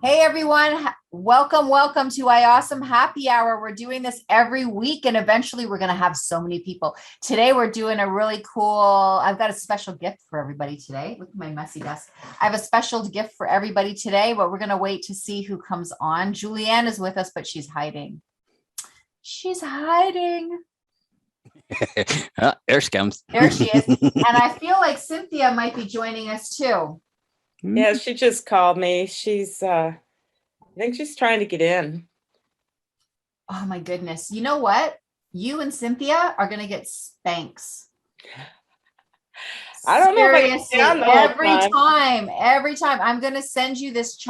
Hey everyone, welcome to IAUSM Happy Hour. We're doing this every week and eventually we're going to have so many people. Today we're doing a really cool, I've got a special gift for everybody today. Look at my messy desk. I have a special gift for everybody today, but we're going to wait to see who comes on. Juliann is with us, but she's hiding. She's hiding. There she comes. There she is. And I feel like Cynthia might be joining us too. Yeah, she just called me. I think she's trying to get in. Oh my goodness. You know what? You and Cynthia are going to get spanks. I don't know if I can Seriously, stay on the whole every time. I'm going to send you this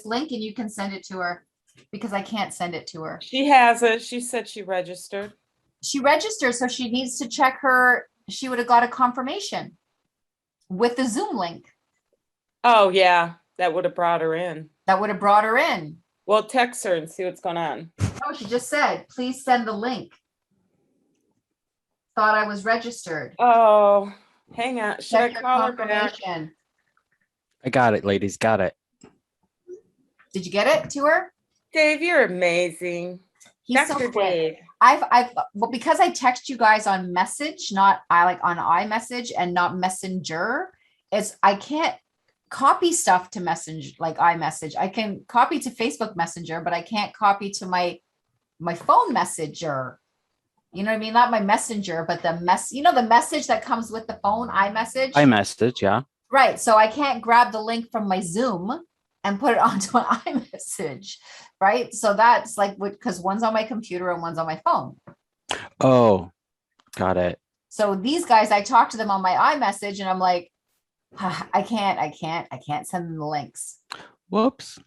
link, and you can send it to her because I can't send it to her. She has it. She said she registered. She registered, so she needs to check she would have got a confirmation with the Zoom link. Oh, yeah. That would have brought her in. Well, text her and see what's going on. Oh, she just said, please send the link. Thought I was registered. Oh, hang on. Should Check I call her back? I got it, ladies. Got it. Did you get it to her? Dave, you're amazing. He's so quick. Well, because I text you guys on message, on iMessage and not Messenger, I can't copy stuff to message like iMessage. I can copy to Facebook Messenger, but I can't copy to my phone messenger. You know what I mean? Not my messenger, but the message that comes with the phone, iMessage. Yeah. Right. So I can't grab the link from my Zoom and put it onto an iMessage. Right. So that's like, because one's on my computer and one's on my phone. Oh, got it. So these guys, I talk to them on my iMessage and I'm like, I can't send them the links. Whoops.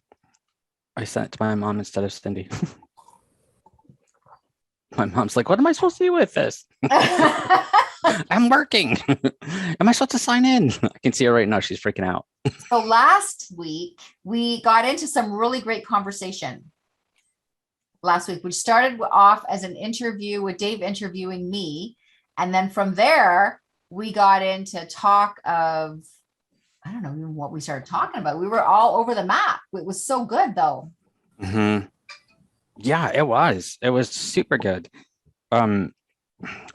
I sent it to my mom instead of Cindy. My mom's like, what am I supposed to do with this? I'm working. Am I supposed to sign in? I can see her right now. She's freaking out. So last week, we got into some really great conversation. Last week, we started off as an interview with Dave interviewing me. And then from there, we got into talk of, I don't know even what we started talking about. We were all over the map. It was so good though. Mm-hmm. Yeah, it was. It was super good. I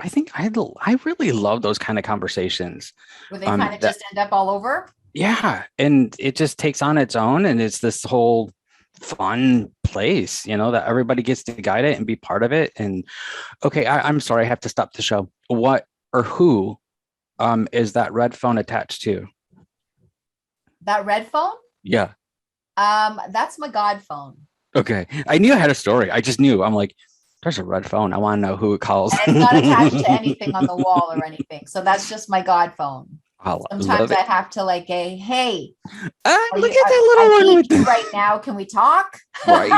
think I really love those kind of conversations. Where they kind of just end up all over. Yeah. And it just takes on its own. And it's this whole fun place, that everybody gets to guide it and be part of it. And okay, I'm sorry, I have to stop the show. What or who is that red phone attached to? That red phone? Yeah. That's my God phone. Okay. I knew I had a story. I just knew. I'm like, there's a red phone. I want to know who it calls. And it's not attached to anything on the wall or anything. So that's just my God phone. Sometimes I have to hey. Look at that little one. Right now, can we talk? Right.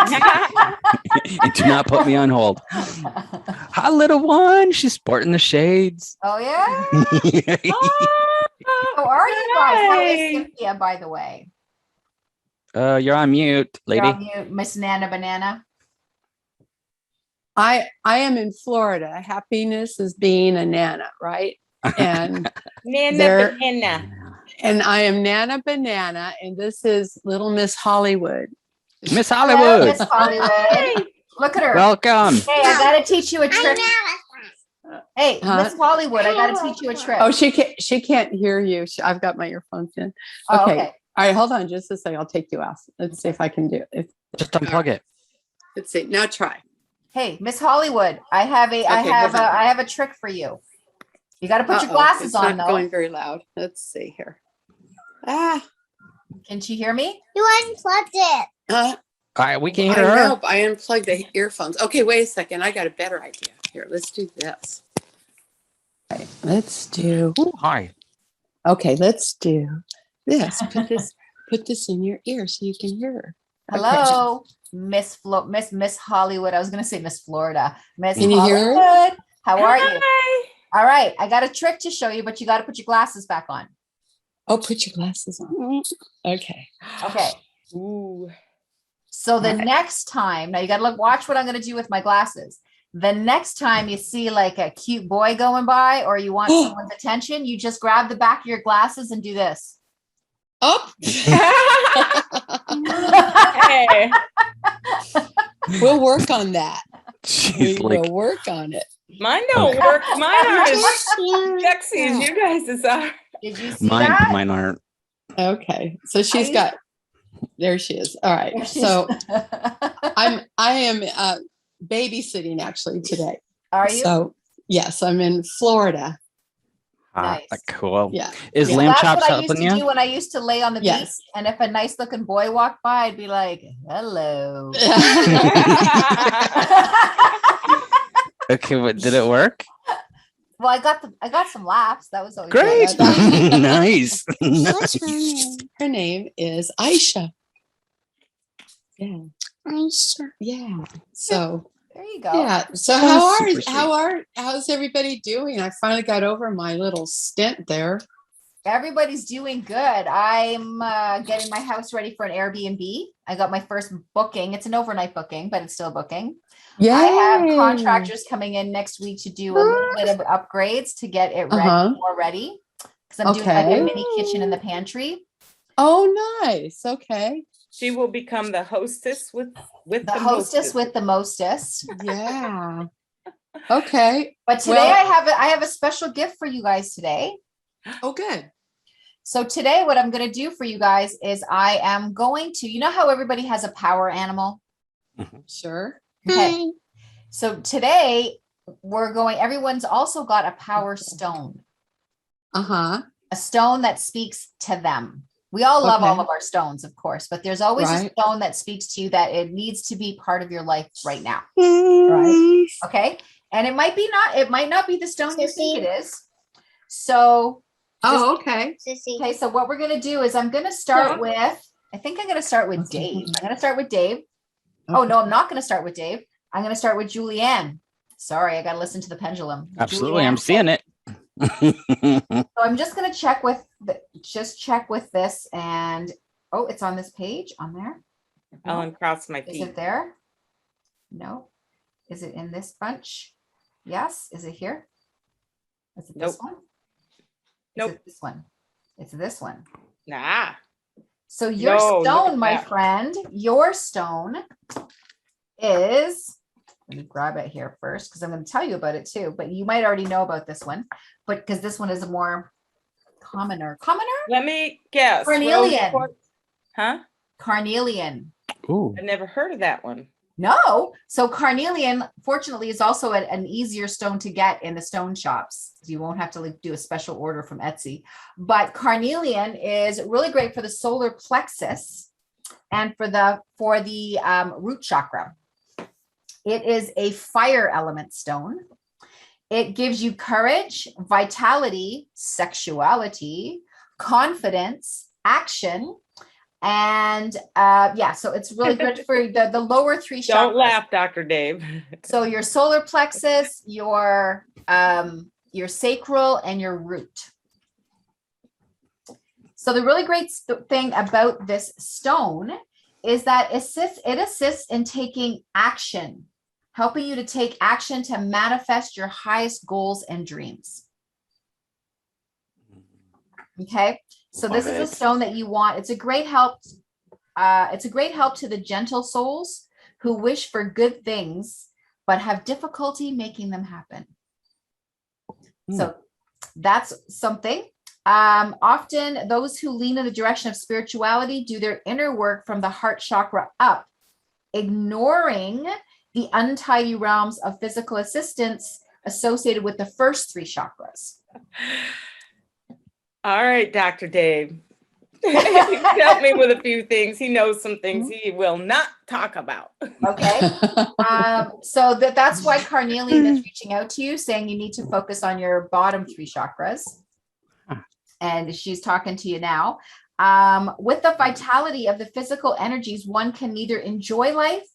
Do not put me on hold. Hi, little one. She's sporting the shades. Oh, yeah? How are you guys? How is Cynthia, by the way? You're on mute, lady. You're on mute, Miss Nana Banana. I am in Florida. Happiness is being a Nana, right? And Nana Banana. And I am Nana Banana, and this is little Miss Hollywood. Miss Hollywood. Hello, Miss Hollywood. Look at her. Welcome. Hey, I gotta teach you a trick. Hey, Miss Hollywood, I gotta teach you a trick. Oh, she can't hear you. I've got my earphones in. Okay. All right, hold on just a second. I'll take you out. Let's see if I can do it. Just unplug it. Let's see. Now try. Hey, Miss Hollywood, I have a trick for you. You got to put your glasses on, though. It's not going very loud. Let's see here. Can she hear me? You unplugged it. All right, we can hear her. Nope, I unplugged the earphones. Okay, wait a second. I got a better idea. Here, let's do this. Okay, let's do. Ooh, hi. Okay, let's do this. Put this in your ear so you can hear her. Hello, okay. Miss Hollywood. I was going to say Miss Florida. Miss Can you hear her? How are you? All right, I got a trick to show you, but you got to put your glasses back on. Oh, put your glasses on. Okay. Okay. Ooh. So the next time, now you got to watch what I'm going to do with my glasses. The next time you see like a cute boy going by or you want someone's attention, you just grab the back of your glasses and do this. Oh, Hey, we'll work on that. She's We like, will work on it. mine don't work. Mine aren't as sexy as you guys are. Did you see that? mine aren't. Okay, so she's I- got. There she is. All right. There she So is. I am babysitting actually today. Are you? So yes, I'm in Florida. Ah, Nice. cool. Yeah. Is Yeah. lamb That's chops what I used helping to you? do when I used to lay on the Yes. beach. And if a nice looking boy walked by, I'd be like, hello. Okay, what did it work? Well, I got some laughs. That was always Great. good. Nice. What's her name? Her name is Aisha. Yeah. Aisha. Yeah. So There you go. yeah. So how's everybody doing? I finally got over my little stint there. Everybody's doing good. I'm getting my house ready for an Airbnb. I got my first booking. It's an overnight booking, but it's still booking. Yeah. I have contractors coming in next week to do a little bit of upgrades to get it ready, more ready. Because I'm doing like a Okay. mini kitchen in the pantry. Oh, nice. Okay. She will become the hostess with The hostess with the mostest. Yeah. Okay. But today Well- I have a special gift for you guys today. Oh, good. So today what I'm going to do for you guys is I am going to, you know how everybody has a power animal? Sure. Okay. So today everyone's also got a power stone, Uh-huh. a stone that speaks to them. We all love all Okay. of our stones, of course, but there's always Right. a stone that speaks to you that it needs to be part of your life right now. Right. Okay. And it might not be the stone you think it is. So, Oh, okay. okay. So what we're going to do is I think I'm going to start with Dave. I'm going to start with Dave. Oh, no, I'm not going to start with Dave. I'm going to start with Juliann. Sorry, I got to listen to the pendulum. Absolutely, Juliann. I'm seeing it. So I'm just going to check with this and, oh, it's on this page on there. I'll No. uncross my Is feet. it there? No. Is it in this bunch? Yes. Is it here? Is it this Nope. one? Is Nope. it this one? It's this one. Nah. So your No, look stone, at my that. friend, your stone is, let me grab it here first because I'm going to tell you about it too, but you might already know about this one, but because this one is a more commoner. Let me guess. Carnelian. Rose quartz? Huh? Carnelian. Ooh. I've never heard of that one. No. So carnelian, fortunately, is also an easier stone to get in the stone shops. You won't have to like do a special order from Etsy. But carnelian is really great for the solar plexus and for the root chakra. It is a fire element stone. It gives you courage, vitality, sexuality, confidence, action. And so it's really good for the lower three chakras. Don't laugh, Dr. Dave. So your solar plexus, your sacral, and your root. So the really great thing about this stone is that it assists in taking action, helping you to take action to manifest your highest goals and dreams. Okay. So this is a stone that you want. It's a great help. It's a great help to the gentle souls who wish for good things, but have difficulty making them happen. So that's something. Often those who lean in the direction of spirituality do their inner work from the heart chakra up, ignoring the untidy realms of physical assistance associated with the first three chakras. All right, Dr. Dave. He helped me with a few things. He knows some things he will not talk about. Okay. So that's why Carnelian is reaching out to you, saying you need to focus on your bottom three chakras. And she's talking to you now. With the vitality of the physical energies, one can neither enjoy life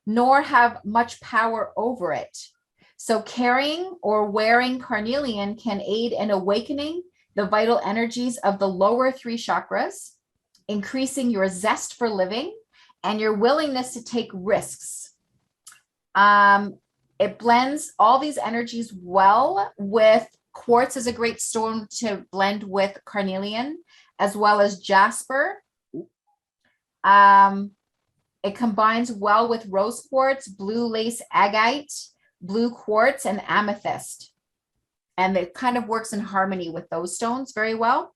nor have much power over it. So carrying or wearing carnelian can aid in awakening the vital energies of the lower three chakras, increasing your zest for living and your willingness to take risks. It blends all these energies well with quartz is a great stone to blend with carnelian, as well as jasper. It combines well with rose quartz, blue lace agate, blue quartz, and amethyst. And it kind of works in harmony with those stones very well.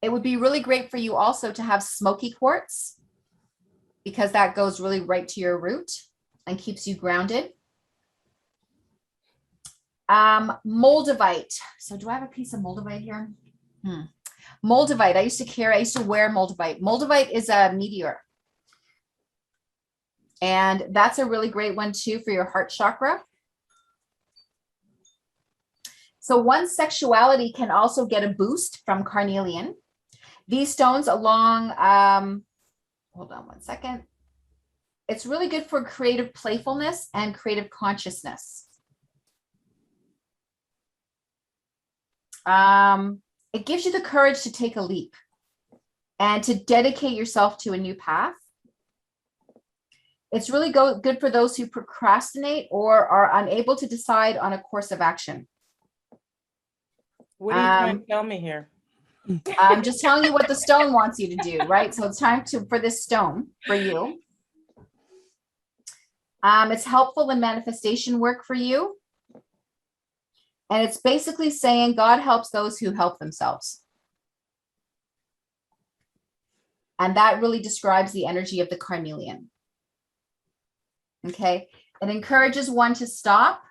It would be really great for you also to have smoky quartz, because that goes really right to your root and keeps you grounded. Moldavite. So do I have a piece of Moldavite here? Moldavite. I used to wear Moldavite. Moldavite is a meteor. And that's a really great one too for your heart chakra. So one's sexuality can also get a boost from carnelian. These stones along, hold on one second. It's really good for creative playfulness and creative consciousness. It gives you the courage to take a leap and to dedicate yourself to a new path. It's really good for those who procrastinate or are unable to decide on a course of action. What are you trying to tell me here? I'm just telling you what the stone wants you to do, right? So it's time for this stone for you. It's helpful in manifestation work for you. And it's basically saying God helps those who help themselves. And that really describes the energy of the carnelian. Okay. It encourages one to stop.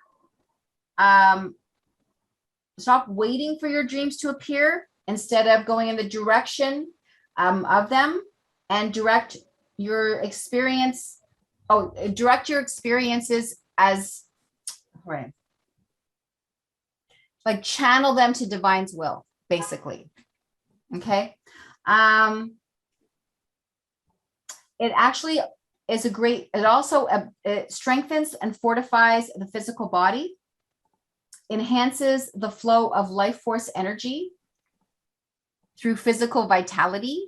Stop waiting for your dreams to appear instead of going in the direction of them, and direct your experiences as, right, like channel them to divine's will, basically. Okay. It actually is it strengthens and fortifies the physical body, enhances the flow of life force energy through physical vitality.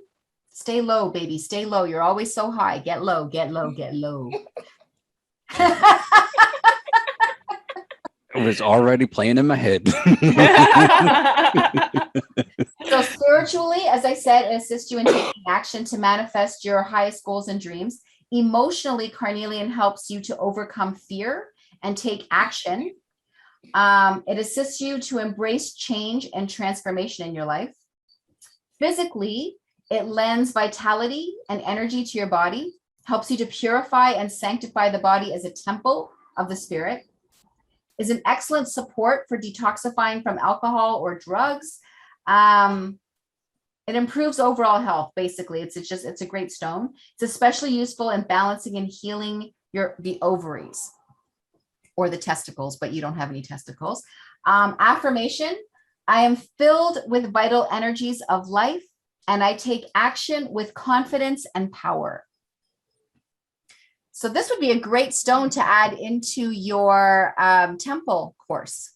Stay low, baby, stay low. You're always so high. Get low, get low, get low. It was already playing in my head. So spiritually, as I said, it assists you in taking action to manifest your highest goals and dreams. Emotionally, carnelian helps you to overcome fear and take action. It assists you to embrace change and transformation in your life. Physically, it lends vitality and energy to your body, helps you to purify and sanctify the body as a temple of the spirit, is an excellent support for detoxifying from alcohol or drugs. It improves overall health, basically. It's a great stone. It's especially useful in balancing and healing the ovaries or the testicles, but you don't have any testicles. Affirmation: I am filled with vital energies of life, and I take action with confidence and power. So this would be a great stone to add into your temple course.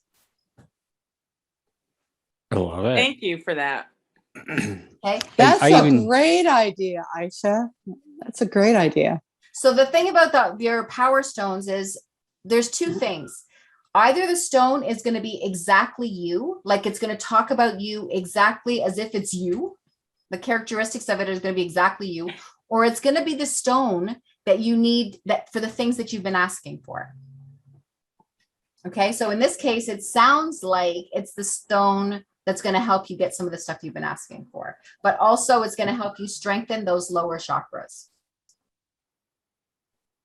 I love it. Thank you for that. Okay. That's a great idea, Ayse. That's a great idea. So the thing about your power stones is there's two things. Either the stone is going to be exactly you, like it's going to talk about you exactly as if it's you. The characteristics of it is going to be exactly you, or it's going to be the stone that you need that for the things that you've been asking for. Okay. So in this case, it sounds like it's the stone that's going to help you get some of the stuff you've been asking for, but also it's going to help you strengthen those lower chakras.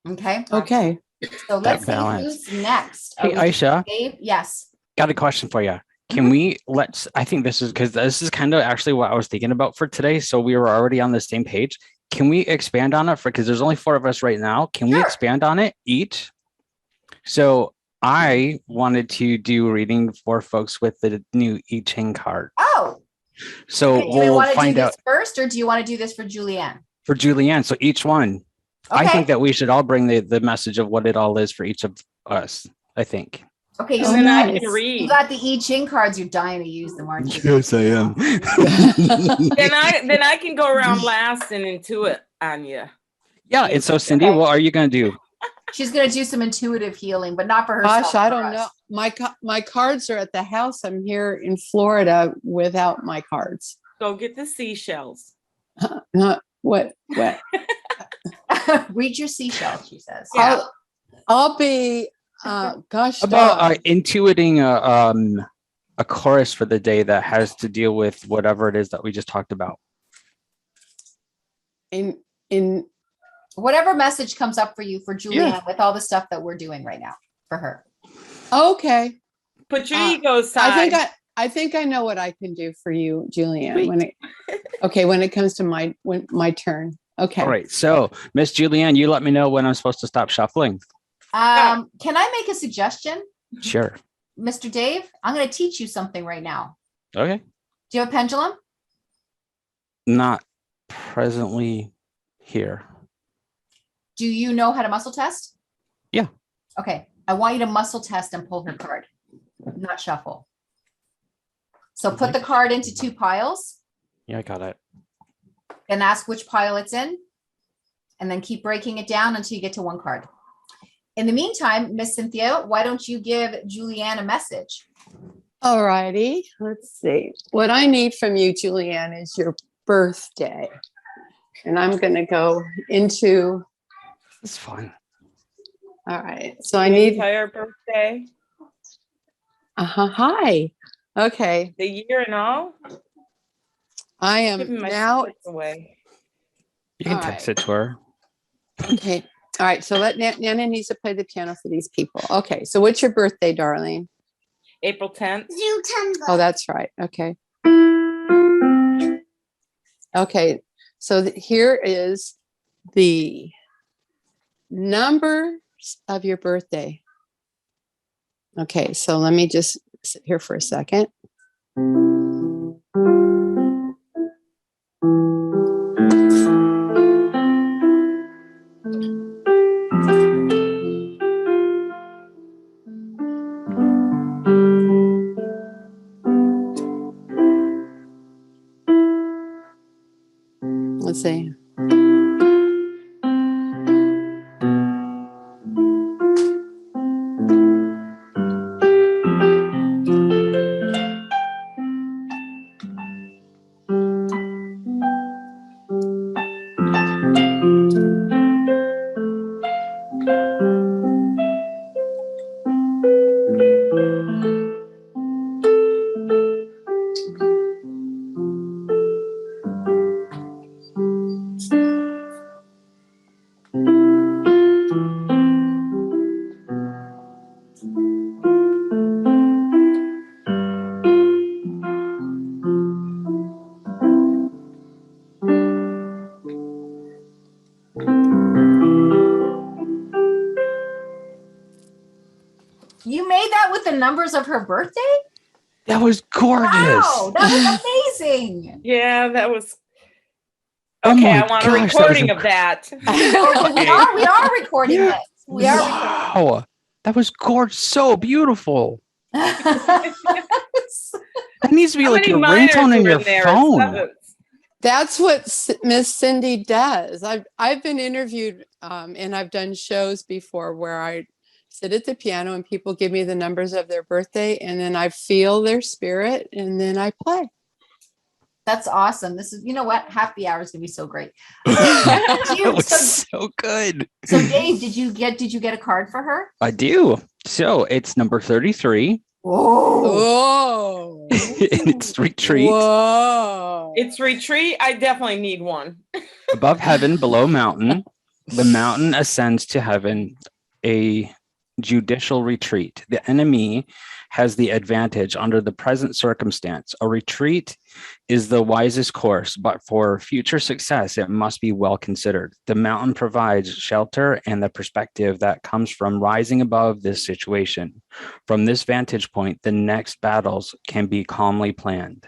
Okay. Okay. So let's see who's next. Hey, Ayse. Dave? Yes. Got a question for you. Can we I think this is because this is kind of actually what I was thinking about for today. So we were already on the same page. Can we expand on it because there's only 4 of us right now. Can we expand on it each? So I wanted to do reading for folks with the new I Ching card. Oh. So okay, do we want to do this first, or do you want to do this for Juliann? For Juliann. So each one. Okay. I think that we should all bring the message of what it all is for each of us, I think. Okay, so then I can read. You got the I Ching cards. You're dying to use them, aren't you? Yes, I am. then I can go around last and intuit on you. Yeah, and so Cindy, what are you going to do? She's gonna do some intuitive healing, but not for herself. Gosh, I for don't us. know. My cards are at the house. I'm here in Florida without my cards. Go get the seashells. What? Read your seashell, she says. Yeah. I'll be. Gosh, About darn. intuiting a chorus for the day that has to deal with whatever it is that we just talked about. in Whatever message comes up for you for Juliann Yeah. with all the stuff that we're doing right now for her. okay. Put your ego aside. I think I know what I can do for you, Juliann. Sweet. When it comes to my turn. Okay. All right. So, Miss Juliann, you let me know when I'm supposed to stop shuffling. Can I make a suggestion? Sure. Mr. Dave, I'm going to teach you something right now. Okay. Do you have a pendulum? Not presently here. Do you know how to muscle test? Yeah. Okay. I want you to muscle test and pull her card, not shuffle. So put the card into 2 piles Yeah, I got it. and ask which pile it's in, and then keep breaking it down until you get to 1 card. In the meantime, Miss Cynthia, why don't you give Juliann a message? All righty. Let's see. What I need from you, Juliann, is your birthday. And I'm going to go into. It's fun. All right. So I The need. entire birthday, Hi. Okay. the year and all. I am Giving my now. secrets away. You can All text right. it to her. Okay. All right. So Nana needs to play the piano for these people. Okay. So what's your birthday, darling? April 10th. Oh, that's right. Okay. Okay. So here is the numbers of your birthday. Okay. So let me just sit here for a second. Let's see. You made that with the numbers of her birthday? That was gorgeous. Wow, that was amazing. Yeah, that was. Oh Okay, my I want gosh, a that was recording of that. We are recording it. We are recording. Wow. That was gorgeous. So beautiful. That needs to be How like many your minors ringtone in were your in there? phone. Sevenths. That's what Miss Cindy does. I've been interviewed and I've done shows before where I sit at the piano and people give me the numbers of their birthday and then I feel their spirit and then I play. That's awesome. This is, you know what? Happy hour is gonna be so great. That was so good. So Dave, did you get a card for her? I do. So it's number 33. Oh. And it's retreat. Whoa. It's retreat. I definitely need one. Above heaven, below mountain. The mountain ascends to heaven. A judicial retreat. The enemy has the advantage under the present circumstance. A retreat is the wisest course, but for future success, it must be well considered. The mountain provides shelter and the perspective that comes from rising above this situation. From this vantage point, the next battles can be calmly planned.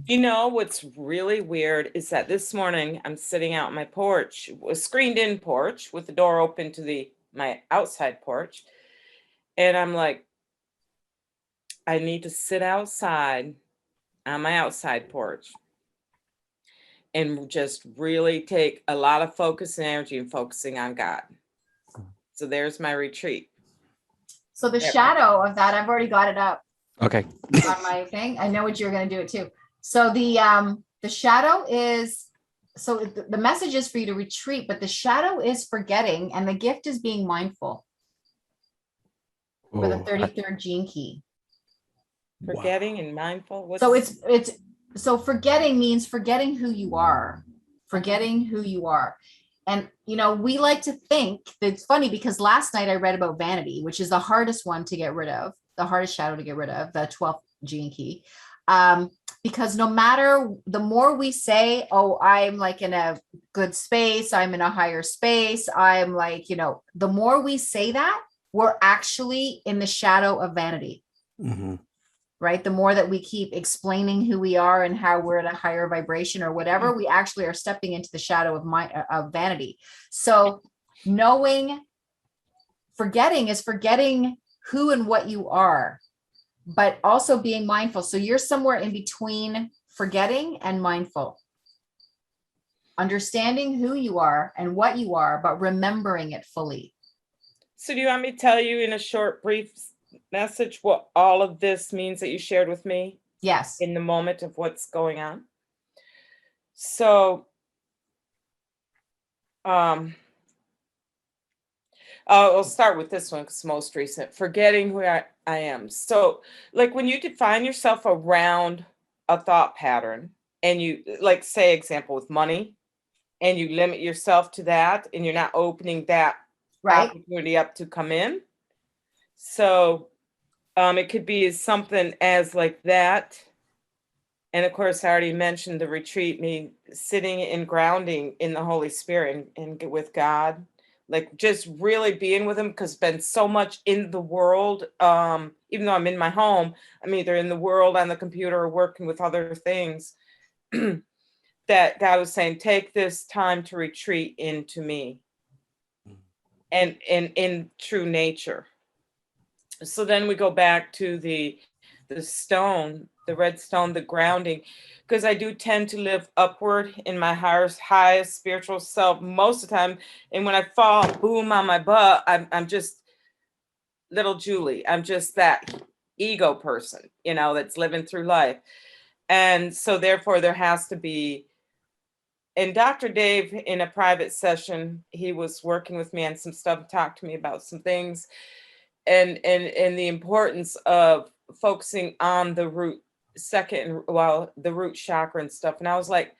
You know what's really weird is that this morning I'm sitting out on my porch, a screened-in porch with the door open to my outside porch, and I'm like, I need to sit outside on my outside porch. and just really take a lot of focus and energy and focusing on God. So there's my retreat. So the shadow of that, I've already got it up Okay. on my thing. I know what you're going to do it too. So the shadow is, so the message is for you to retreat, but the shadow is forgetting, and the gift is being mindful for the 33rd gene key. Forgetting and mindful. So so forgetting means forgetting who you are, forgetting who you are. And, you know, we like to think that it's funny because last night I read about vanity, which is the hardest one to get rid of, the hardest shadow to get rid of, the 12th gene key. Because no matter, the more we say, oh, I'm like in a good space, I'm in a higher space, I'm like, you know, the more we say that, we're actually in the shadow of vanity. Mm-hmm. Right? The more that we keep explaining who we are and how we're at a higher vibration or whatever, we actually are stepping into the shadow of vanity. So forgetting is forgetting who and what you are, but also being mindful. So you're somewhere in between forgetting and mindful. Understanding who you are and what you are, but remembering it fully. So do you want me to tell you in a short, brief message what all of this means that you shared with me? Yes. In the moment of what's going on. So I'll start with this one because it's most recent. Forgetting who I am. So like when you define yourself around a thought pattern and you, like, say example with money, and you limit yourself to that and you're not opening that opportunity up to come in. So it could be something as like that. And of course, I already mentioned the retreat, me sitting and grounding in the Holy Spirit and with God, like just really being with him, because been so much in the world. Even though I'm in my home, I'm either in the world on the computer or working with other things. That God was saying, take this time to retreat into me and in true nature. So then we go back to the stone, the red stone, the grounding, because I do tend to live upward in my highest spiritual self most of the time. And when I fall, boom, on my butt, I'm just little Julie. I'm just that ego person, you know, that's living through life. And so therefore there has to be, and Dr. Dave, in a private session, he was working with me on some stuff, talked to me about some things, and the importance of focusing on the root the root chakra and stuff. And I was like,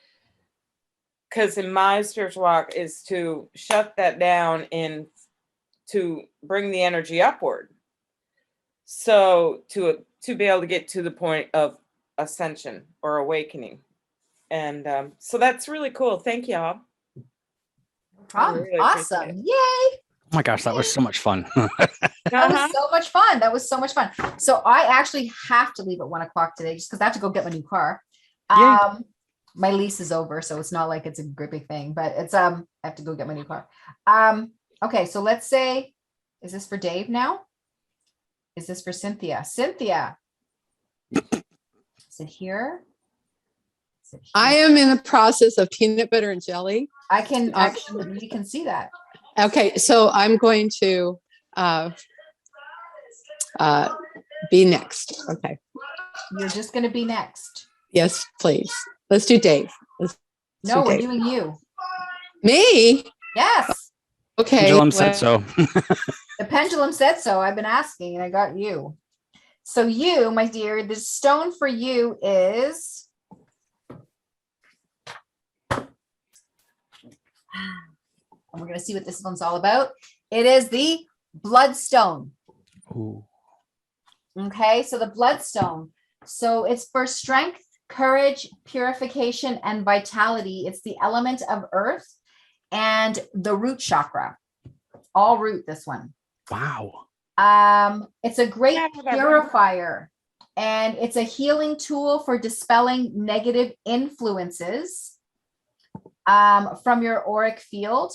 because in my spiritual walk is to shut that down and to bring the energy upward. So to be able to get to the point of ascension or awakening. And so that's really cool. Thank y'all. Really awesome. Yay. Oh my gosh, that was so much fun. That was so much fun. That was so much fun. So I actually have to leave at 1 o'clock today just because I have to go get my new car. My lease is over, so it's not like it's a grippy thing, but it's I have to go get my new car. Okay, so let's say, is this for Dave now? Is this for Cynthia? Cynthia. Is it here? I am in the process of peanut butter and jelly. I can actually, you can see that. Okay, so I'm going to be next. Okay. You're just going to be next. Yes, please. Let's do Dave. No, we're doing you. Me? Yes. Okay. Pendulum said so. The pendulum said so. I've been asking and I got you. So you, my dear, the stone for you is... And we're going to see what this one's all about. It is the Bloodstone. Ooh. Okay, so the Bloodstone. So it's for strength, courage, purification, and vitality. It's the element of earth and the root chakra. All root, this one. Wow. It's a great purifier, and it's a healing tool for dispelling negative influences from your auric field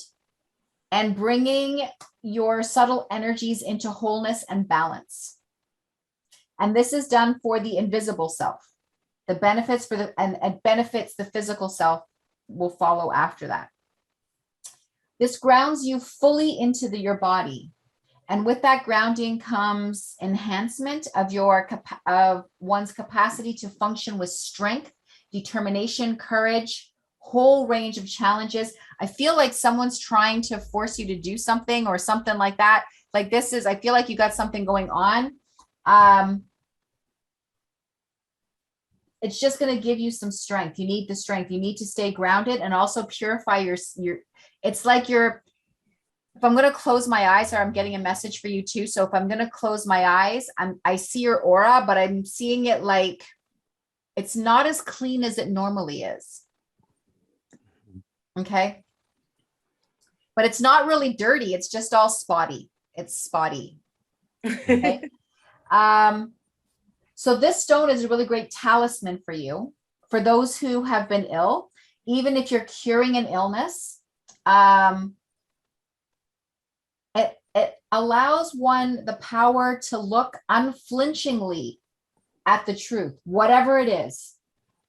and bringing your subtle energies into wholeness and balance. And this is done for the invisible self. The benefits for and benefits the physical self will follow after that. This grounds you fully into your body. And with that grounding comes enhancement of one's capacity to function with strength, determination, courage, whole range of challenges. I feel like someone's trying to force you to do something or something like that. Like this is, I feel like you got something going on. It's just going to give you some strength. You need the strength. You need to stay grounded and also purify your, it's like you're, if I'm going to close my eyes, or I'm getting a message for you too. So if I'm going to close my eyes, I see your aura, but I'm seeing it like it's not as clean as it normally is. Okay. But it's not really dirty. It's just all spotty. It's spotty. Okay. So this stone is a really great talisman for you, for those who have been ill, even if you're curing an illness. It allows one the power to look unflinchingly at the truth, whatever it is,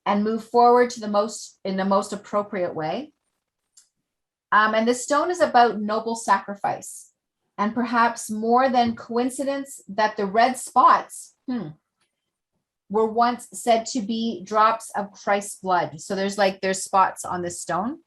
and move forward to in the most appropriate way. And this stone is about noble sacrifice, and perhaps more than coincidence that the red spots were once said to be drops of Christ's blood. So there's spots on this stone.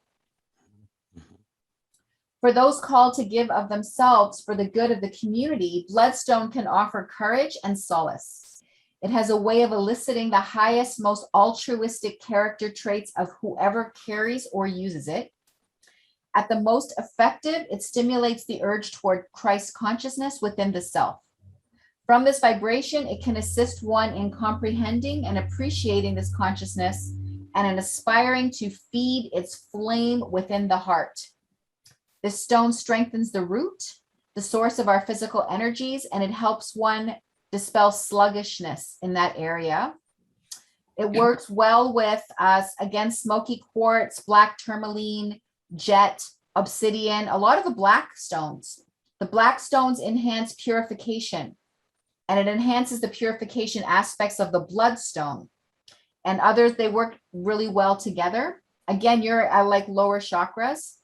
For those called to give of themselves for the good of the community, bloodstone can offer courage and solace. It has a way of eliciting the highest, most altruistic character traits of whoever carries or uses it. At the most effective, it stimulates the urge toward Christ consciousness within the self. From this vibration, it can assist one in comprehending and appreciating this consciousness and in aspiring to feed its flame within the heart. This stone strengthens the root, the source of our physical energies, and it helps one dispel sluggishness in that area. It works well with against smoky quartz, black tourmaline, jet, obsidian, a lot of the black stones. The black stones enhance purification, and it enhances the purification aspects of the bloodstone. And others, they work really well together. Again, you're at like lower chakras.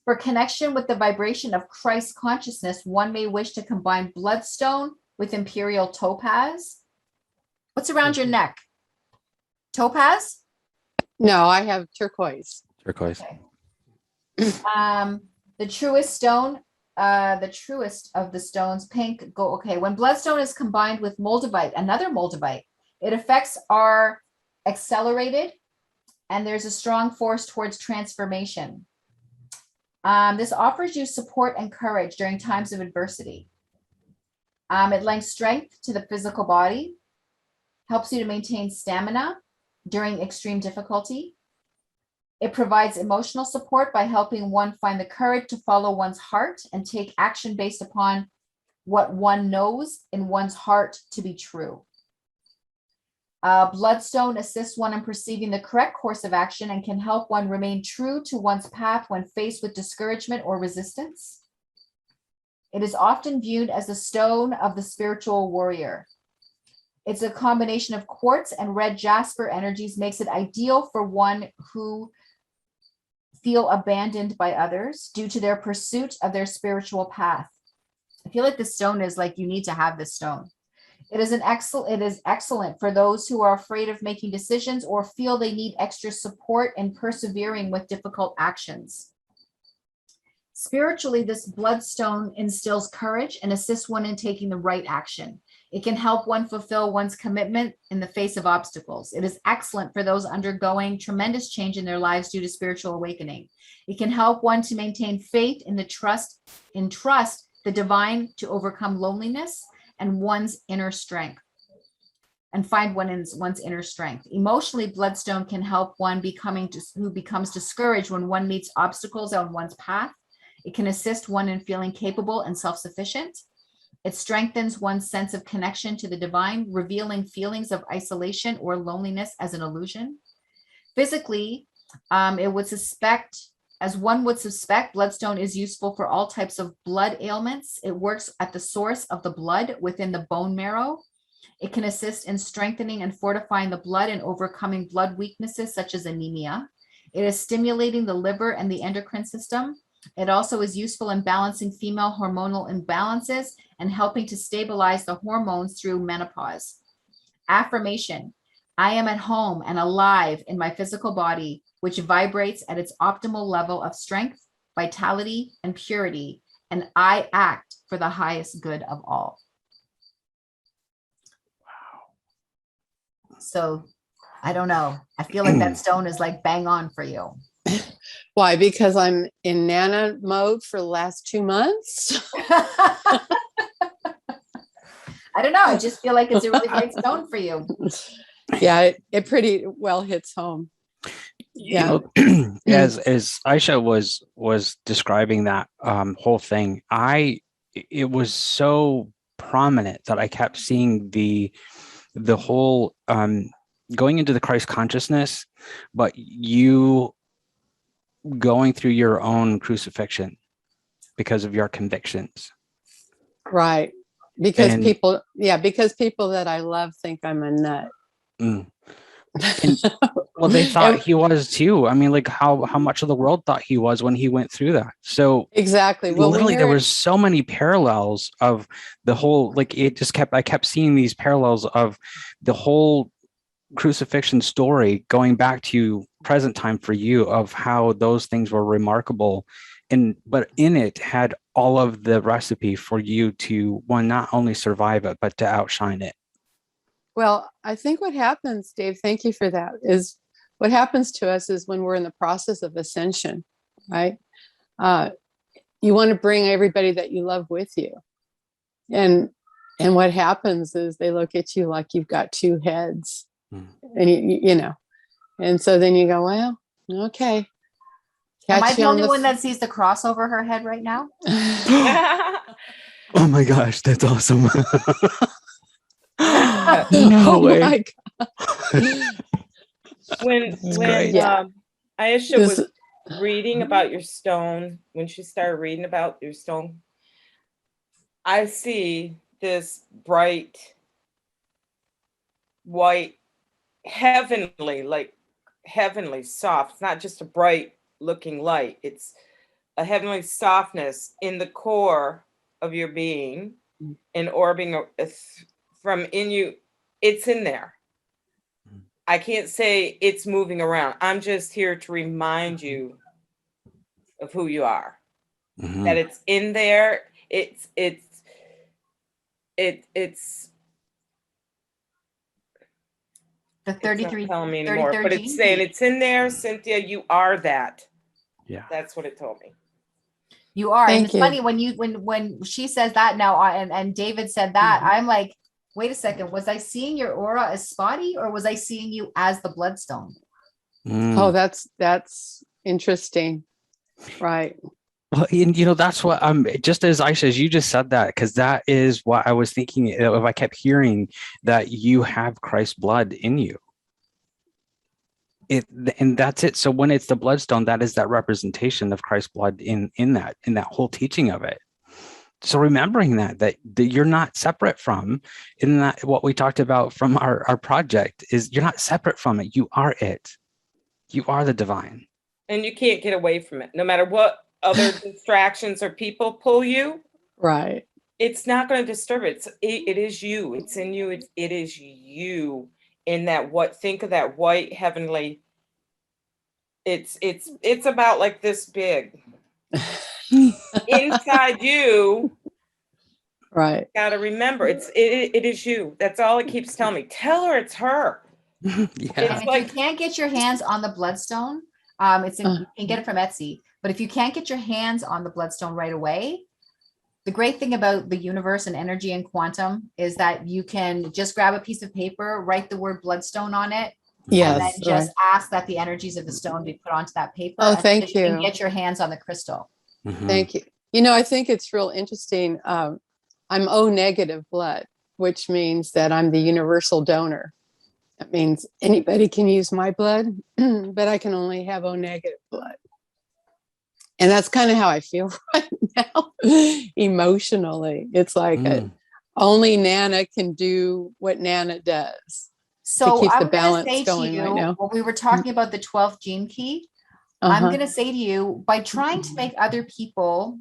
For connection with the vibration of Christ consciousness, one may wish to combine bloodstone with Imperial Topaz. What's around your neck? Topaz? No, I have turquoise. Turquoise. Okay. The truest stone, the truest of the stones, pink, go. Okay, when bloodstone is combined with Moldavite, another Moldavite, it affects are accelerated, and there's a strong force towards transformation. This offers you support and courage during times of adversity. It lends strength to the physical body, helps you to maintain stamina during extreme difficulty. It provides emotional support by helping one find the courage to follow one's heart and take action based upon what one knows in one's heart to be true. Bloodstone assists one in perceiving the correct course of action and can help one remain true to one's path when faced with discouragement or resistance. It is often viewed as the stone of the spiritual warrior. It's a combination of quartz and red jasper energies, makes it ideal for one who feel abandoned by others due to their pursuit of their spiritual path. I feel like this stone is like, you need to have this stone. It is excellent for those who are afraid of making decisions or feel they need extra support in persevering with difficult actions. Spiritually, this bloodstone instills courage and assists one in taking the right action. It can help one fulfill one's commitment in the face of obstacles. It is excellent for those undergoing tremendous change in their lives due to spiritual awakening. It can help one to maintain faith in the trust the divine, to overcome loneliness and one's inner strength, and find one's inner strength. Emotionally, bloodstone can help one who becomes discouraged when one meets obstacles on one's path. It can assist one in feeling capable and self-sufficient. It strengthens one's sense of connection to the divine, revealing feelings of isolation or loneliness as an illusion. Physically, as one would suspect, bloodstone is useful for all types of blood ailments. It works at the source of the blood within the bone marrow. It can assist in strengthening and fortifying the blood and overcoming blood weaknesses such as anemia. It is stimulating the liver and the endocrine system. It also is useful in balancing female hormonal imbalances and helping to stabilize the hormones through menopause. Affirmation: I am at home and alive in my physical body, which vibrates at its optimal level of strength, vitality, and purity, and I act for the highest good of all. Wow. So I don't know. I feel like that stone is like bang on for you. Why? Because I'm in Nana mode for the last 2 months. I don't know. I just feel like it's a really great stone for you. Yeah, it pretty well hits home. Yeah. You know, as Ayse was describing that whole thing, it was so prominent that I kept seeing the whole going into the Christ consciousness, but you going through your own crucifixion because of your convictions. Right. Because people that I love think I'm a nut. And, well, they thought he was too. I mean, like how much of the world thought he was when he went through that. So exactly. Well, literally, there was so many parallels of the whole. Like I kept seeing these parallels of the whole crucifixion story going back to present time for you, of how those things were remarkable, but in it had all of the recipe for you to not only survive it but to outshine it. Well, I think what happens, Dave, thank you for that, is what happens to us is when we're in the process of ascension, right? You want to bring everybody that you love with you. And what happens is they look at you like you've got two heads. And you know, and so then you go, well, okay. Am I the only one that sees the cross over her head right now? Oh my gosh, that's awesome. No way. My God. When Ayse was reading about your stone, when she started reading about your stone, I see this bright white, heavenly soft. It's not just a bright looking light. It's a heavenly softness in the core of your being and orbiting from in you. It's in there. I can't say it's moving around. I'm just here to remind you of who you are. That it's in there. It's the 33 it's not telling me anymore, but it's saying it's in there, Cynthia. You are that. Yeah, that's what it told me. You are. And it's funny when she says that now, and David said that, I'm like, wait a second, was I seeing your aura as spotty, or was I seeing you as the bloodstone? Oh, that's interesting. Right. Well, and that's what just as Ayse says, you just said that, because that is what I was thinking. If I kept hearing that you have Christ's blood in you, and that's it. So when it's the bloodstone, that is that representation of Christ's blood in that whole teaching of it. So remembering that you're not separate from, in that what we talked about from our project is you're not separate from it. You are it. You are the divine. And you can't get away from it, no matter what other distractions or people pull you. Right. It's not going to disturb it. It is you. It's in you. It is you in that think of that white heavenly. It's about like this big. Inside you. Right. Got to remember, it is you. That's all it keeps telling me. Tell her it's her. Yeah. And if you can't get your hands on the bloodstone, you can get it from Etsy. But if you can't get your hands on the bloodstone right away, the great thing about the universe and energy and quantum is that you can just grab a piece of paper, write the word bloodstone on it, and then just ask that the energies of the stone be put onto that paper. Oh, thank you. And get your hands on the crystal. Thank you. I think it's real interesting. I'm O negative blood, which means that I'm the universal donor. That means anybody can use my blood, but I can only have O negative blood. And that's kind of how I feel right now, emotionally. It's like only Nana can do what Nana does. So to keep I'm the balance say going to you, right now. when we were talking about the 12th gene key, I'm Uh-huh. going to say to you, by trying to make other people,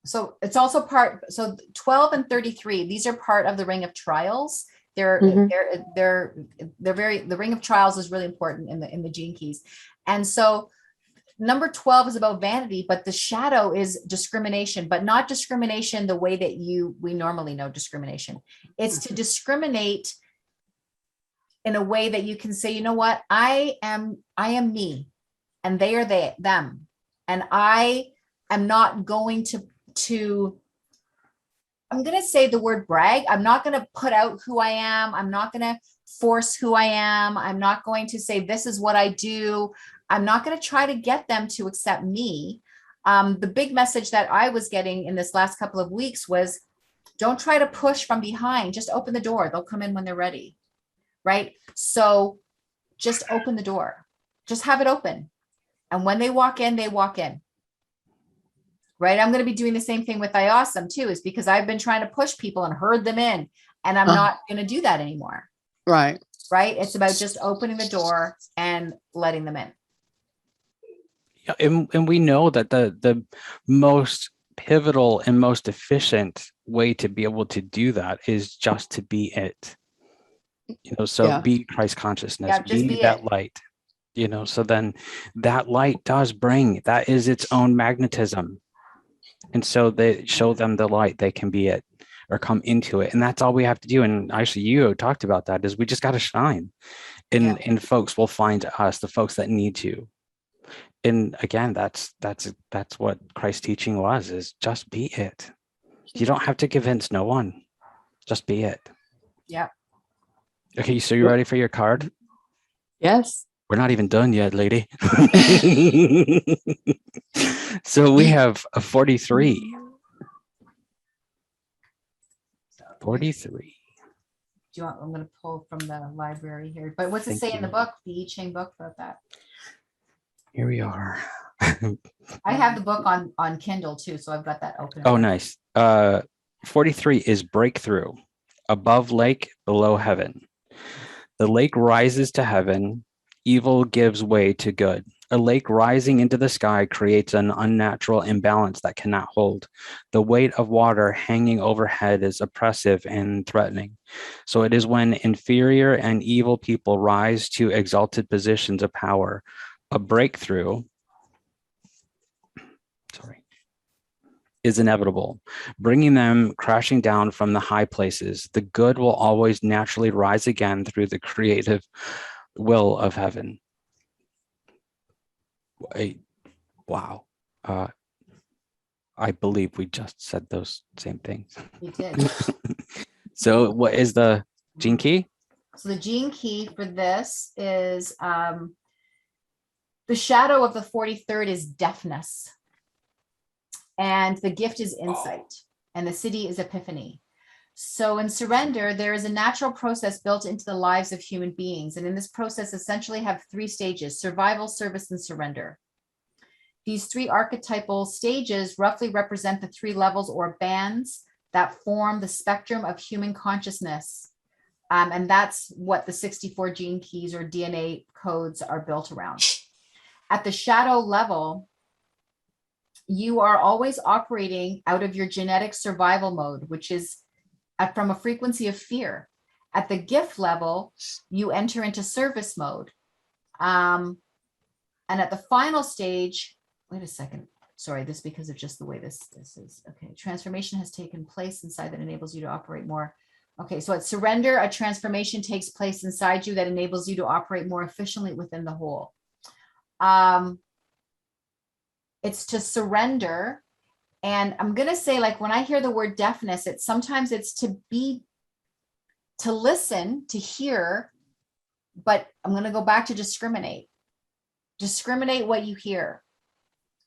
so it's also part, so 12 and 33, these are part of the ring of trials. Mhm. They're very, the ring of trials is really important in the gene keys. And so number 12 is about vanity, but the shadow is discrimination, but not discrimination the way that we normally know discrimination. It's to discriminate in a way that you can say, you know what, I am me, and they are them, and I am not going to I'm going to say the word brag. I'm not going to put out who I am. I'm not going to force who I am. I'm not going to say this is what I do. I'm not going to try to get them to accept me. The big message that I was getting in this last couple of weeks was, don't try to push from behind. Just open the door. They'll come in when they're ready. Right? So just open the door. Just have it open. And when they walk in, they walk in. Right? I'm going to be doing the same thing with IAUSM too, is because I've been trying to push people and herd them in, and I'm not going to do that anymore. Right. Right? It's about just opening the door and letting them in. Yeah, and we know that the most pivotal and most efficient way to be able to do that is just to be it. So be Christ consciousness, be that light. So then that light does bring, that is its own magnetism. And so they show them the light, they can be it or come into it. And that's all we have to do. And actually, you talked about that, is we just got to shine. And folks will find us, the folks that need to. And again, that's what Christ's teaching was, is just be it. You don't have to convince no one. Just be it. Yeah. Okay, so you ready for your card? Yes. We're not even done yet, lady. So we have a 43. 43. Do you want, I'm going to pull from the library here, but what's it say in the book, the I Ching book about that? Here we are. I have the book on Kindle too, so I've got that open. Oh, nice. 43 is breakthrough. Above lake, below heaven. The lake rises to heaven. Evil gives way to good. A lake rising into the sky creates an unnatural imbalance that cannot hold. The weight of water hanging overhead is oppressive and threatening. So it is when inferior and evil people rise to exalted positions of power. A breakthrough, is inevitable, bringing them crashing down from the high places. The good will always naturally rise again through the creative will of heaven. Wow. I believe we just said those same things. We did. So what is the gene key? So the gene key for this is the shadow of the 43rd is deafness. And the gift is insight. And the city is epiphany. So in surrender, there is a natural process built into the lives of human beings. And in this process, essentially have 3 stages: survival, service, and surrender. These 3 archetypal stages roughly represent the 3 levels or bands that form the spectrum of human consciousness. And that's what the 64 gene keys or DNA codes are built around. At the shadow level, you are always operating out of your genetic survival mode, which is from a frequency of fear. At the gift level, you enter into service mode. And at the final stage, wait a second. Sorry, this because of just the way this is. Okay, transformation has taken place inside that enables you to operate more. Okay, so at surrender, a transformation takes place inside you that enables you to operate more efficiently within the whole. It's to surrender. And I'm going to say, like, when I hear the word deafness, sometimes it's to listen, to hear, but I'm going to go back to discriminate. Discriminate what you hear.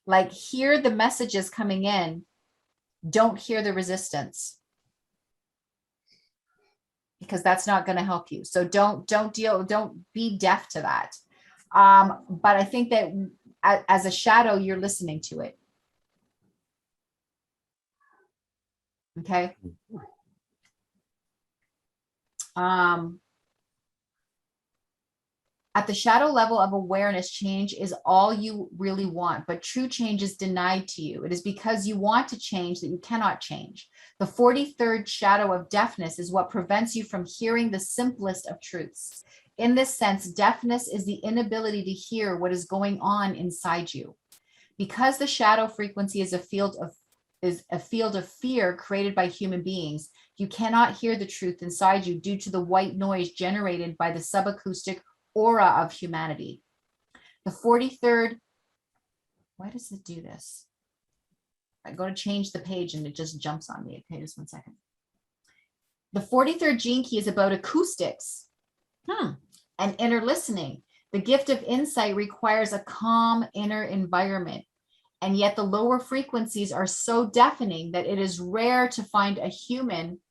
Like, hear the messages coming in. Don't hear the resistance, because that's not going to help you. So don't be deaf to that. But I think that as a shadow, you're listening to it. Okay. At the shadow level of awareness, change is all you really want, but true change is denied to you. It is because you want to change that you cannot change. The 43rd shadow of deafness is what prevents you from hearing the simplest of truths. In this sense, deafness is the inability to hear what is going on inside you. Because the shadow frequency is a field of fear created by human beings, you cannot hear the truth inside you due to the white noise generated by the subacoustic aura of humanity. The 43rd, why does it do this? I go to change the page and it just jumps on me. Okay, just one second. The 43rd gene key is about acoustics and inner listening. The gift of insight requires a calm inner environment. And yet the lower frequencies are so deafening that it is rare to find a human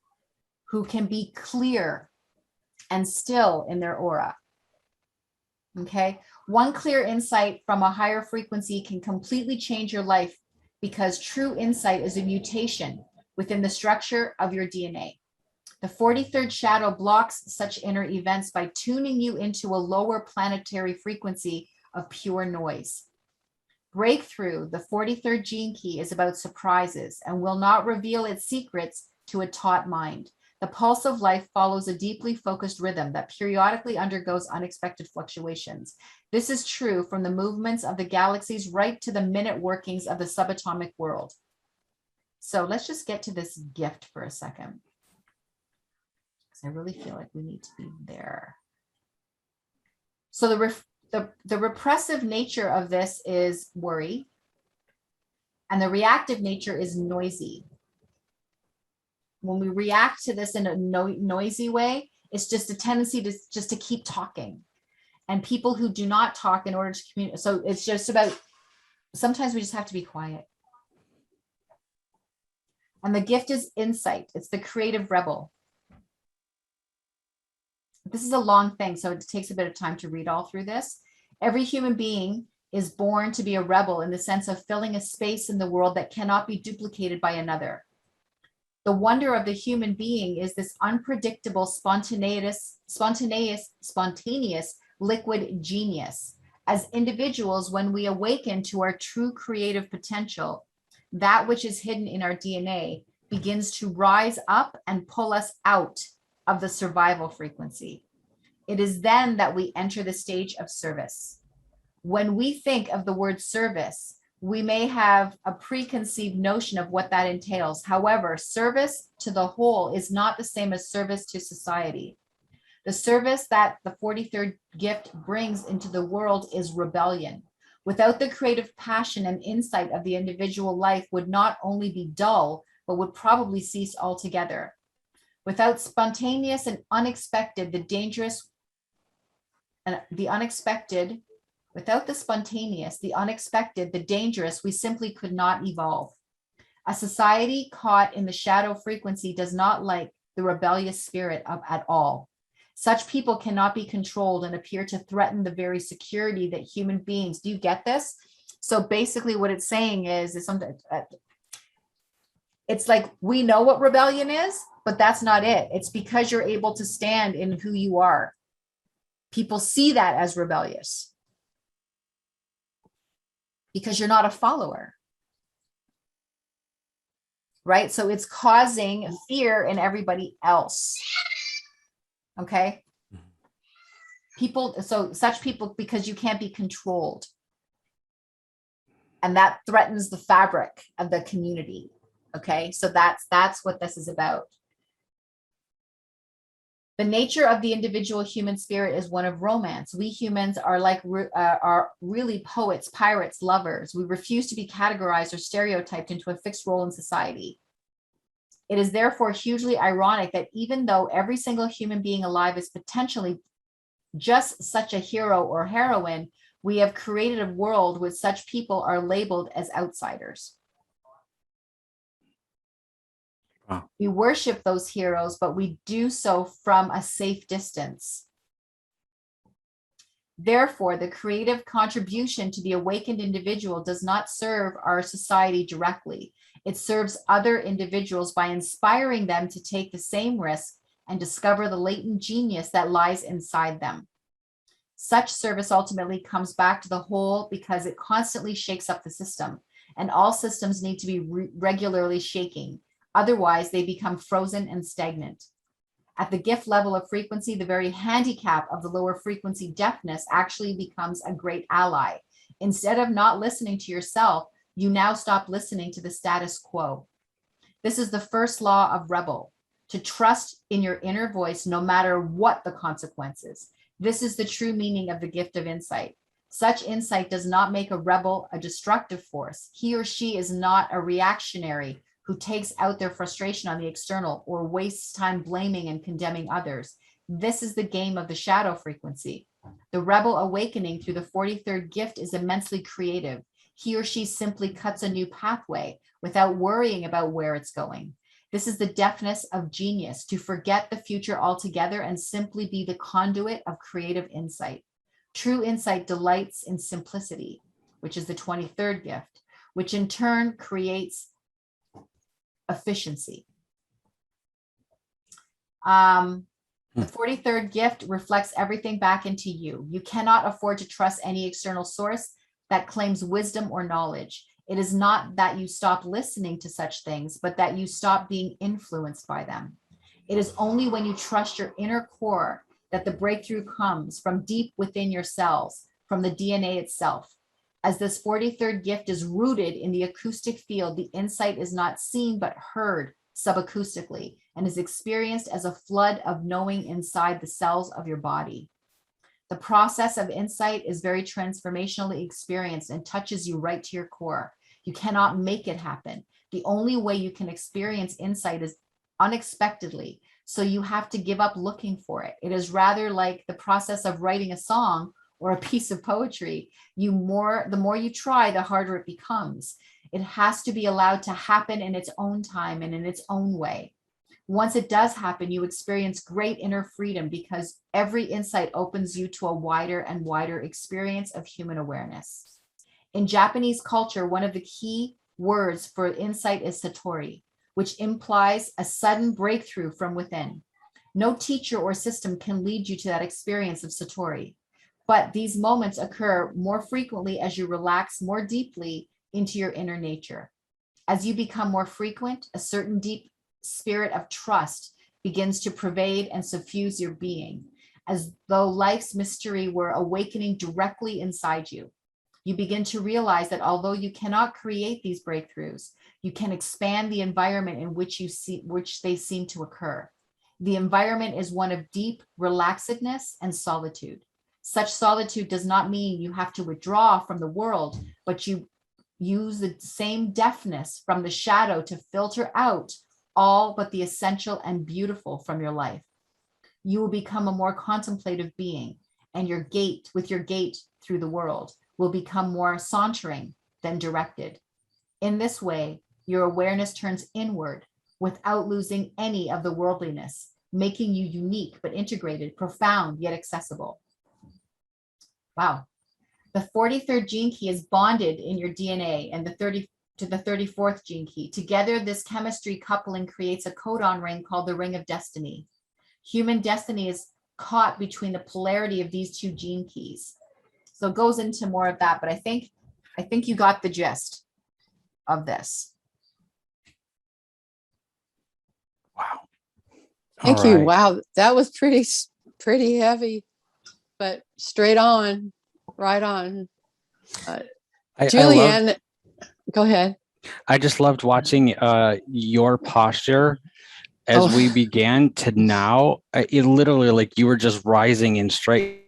who can be clear and still in their aura. Okay, one clear insight from a higher frequency can completely change your life, because true insight is a mutation within the structure of your DNA. The 43rd shadow blocks such inner events by tuning you into a lower planetary frequency of pure noise. Breakthrough, the 43rd gene key, is about surprises and will not reveal its secrets to a taught mind. The pulse of life follows a deeply focused rhythm that periodically undergoes unexpected fluctuations. This is true from the movements of the galaxies right to the minute workings of the subatomic world. So let's just get to this gift for a second, because I really feel like we need to be there. So the repressive nature of this is worry, and the reactive nature is noisy. When we react to this in a noisy way, it's just a tendency to keep talking. And people who do not talk in order to communicate, so it's just about, sometimes we just have to be quiet. And the gift is insight. It's the creative rebel. This is a long thing, so it takes a bit of time to read all through this. Every human being is born to be a rebel in the sense of filling a space in the world that cannot be duplicated by another. The wonder of the human being is this unpredictable, spontaneous liquid genius. As individuals, when we awaken to our true creative potential, that which is hidden in our DNA begins to rise up and pull us out of the survival frequency. It is then that we enter the stage of service. When we think of the word service, we may have a preconceived notion of what that entails. However, service to the whole is not the same as service to society. The service that the 43rd gift brings into the world is rebellion. Without the creative passion and insight of the individual, life would not only be dull, but would probably cease altogether. Without spontaneous and unexpected, without the spontaneous, the unexpected, the dangerous, we simply could not evolve. A society caught in the shadow frequency does not like the rebellious spirit at all. Such people cannot be controlled and appear to threaten the very security that human beings. Do you get this? So basically what it's saying is something, it's like, we know what rebellion is, but that's not it. It's because you're able to stand in who you are. People see that as rebellious, because you're not a follower, right? So it's causing fear in everybody else. Okay. People, so such people, because you can't be controlled. And that threatens the fabric of the community. Okay. So that's what this is about. The nature of the individual human spirit is one of romance. We humans are are really poets, pirates, lovers. We refuse to be categorized or stereotyped into a fixed role in society. It is therefore hugely ironic that even though every single human being alive is potentially just such a hero or heroine, we have created a world where such people are labeled as outsiders. Wow. We worship those heroes, but we do so from a safe distance. Therefore, the creative contribution to the awakened individual does not serve our society directly. It serves other individuals by inspiring them to take the same risk and discover the latent genius that lies inside them. Such service ultimately comes back to the whole because it constantly shakes up the system, and all systems need to be regularly shaking. Otherwise, they become frozen and stagnant. At the gift level of frequency, the very handicap of the lower frequency deafness actually becomes a great ally. Instead of not listening to yourself, you now stop listening to the status quo. This is the first law of rebel, to trust in your inner voice no matter what the consequences. This is the true meaning of the gift of insight. Such insight does not make a rebel a destructive force. He or she is not a reactionary who takes out their frustration on the external or wastes time blaming and condemning others. This is the game of the shadow frequency. The rebel awakening through the 43rd gift is immensely creative. He or she simply cuts a new pathway without worrying about where it's going. This is the deafness of genius, to forget the future altogether and simply be the conduit of creative insight. True insight delights in simplicity, which is the 23rd gift, which in turn creates efficiency. The 43rd gift reflects everything back into you. You cannot afford to trust any external source that claims wisdom or knowledge. It is not that you stop listening to such things, but that you stop being influenced by them. It is only when you trust your inner core that the breakthrough comes from deep within your cells, from the DNA itself. As this 43rd gift is rooted in the acoustic field, the insight is not seen but heard subacoustically and is experienced as a flood of knowing inside the cells of your body. The process of insight is very transformationally experienced and touches you right to your core. You cannot make it happen. The only way you can experience insight is unexpectedly. So you have to give up looking for it. It is rather like the process of writing a song or a piece of poetry. The more you try, the harder it becomes. It has to be allowed to happen in its own time and in its own way. Once it does happen, you experience great inner freedom because every insight opens you to a wider and wider experience of human awareness. In Japanese culture, one of the key words for insight is satori, which implies a sudden breakthrough from within. No teacher or system can lead you to that experience of satori, but these moments occur more frequently as you relax more deeply into your inner nature. As you become more frequent, a certain deep spirit of trust begins to pervade and suffuse your being, as though life's mystery were awakening directly inside you. You begin to realize that although you cannot create these breakthroughs, you can expand the environment in which they seem to occur. The environment is one of deep relaxedness and solitude. Such solitude does not mean you have to withdraw from the world, but you use the same deafness from the shadow to filter out all but the essential and beautiful from your life. You will become a more contemplative being, and your gait through the world will become more sauntering than directed. In this way, your awareness turns inward without losing any of the worldliness, making you unique but integrated, profound yet accessible. Wow. The 43rd gene key is bonded in your DNA and to the 34th gene key. Together, this chemistry coupling creates a codon ring called the ring of destiny. Human destiny is caught between the polarity of these two gene keys. So it goes into more of that, but I think you got the gist of this. Wow. Thank you. Wow, that was pretty heavy, but straight on, right on. Juliann, go ahead. I just loved watching your posture as we began to now. It literally, like, you were just rising in straight.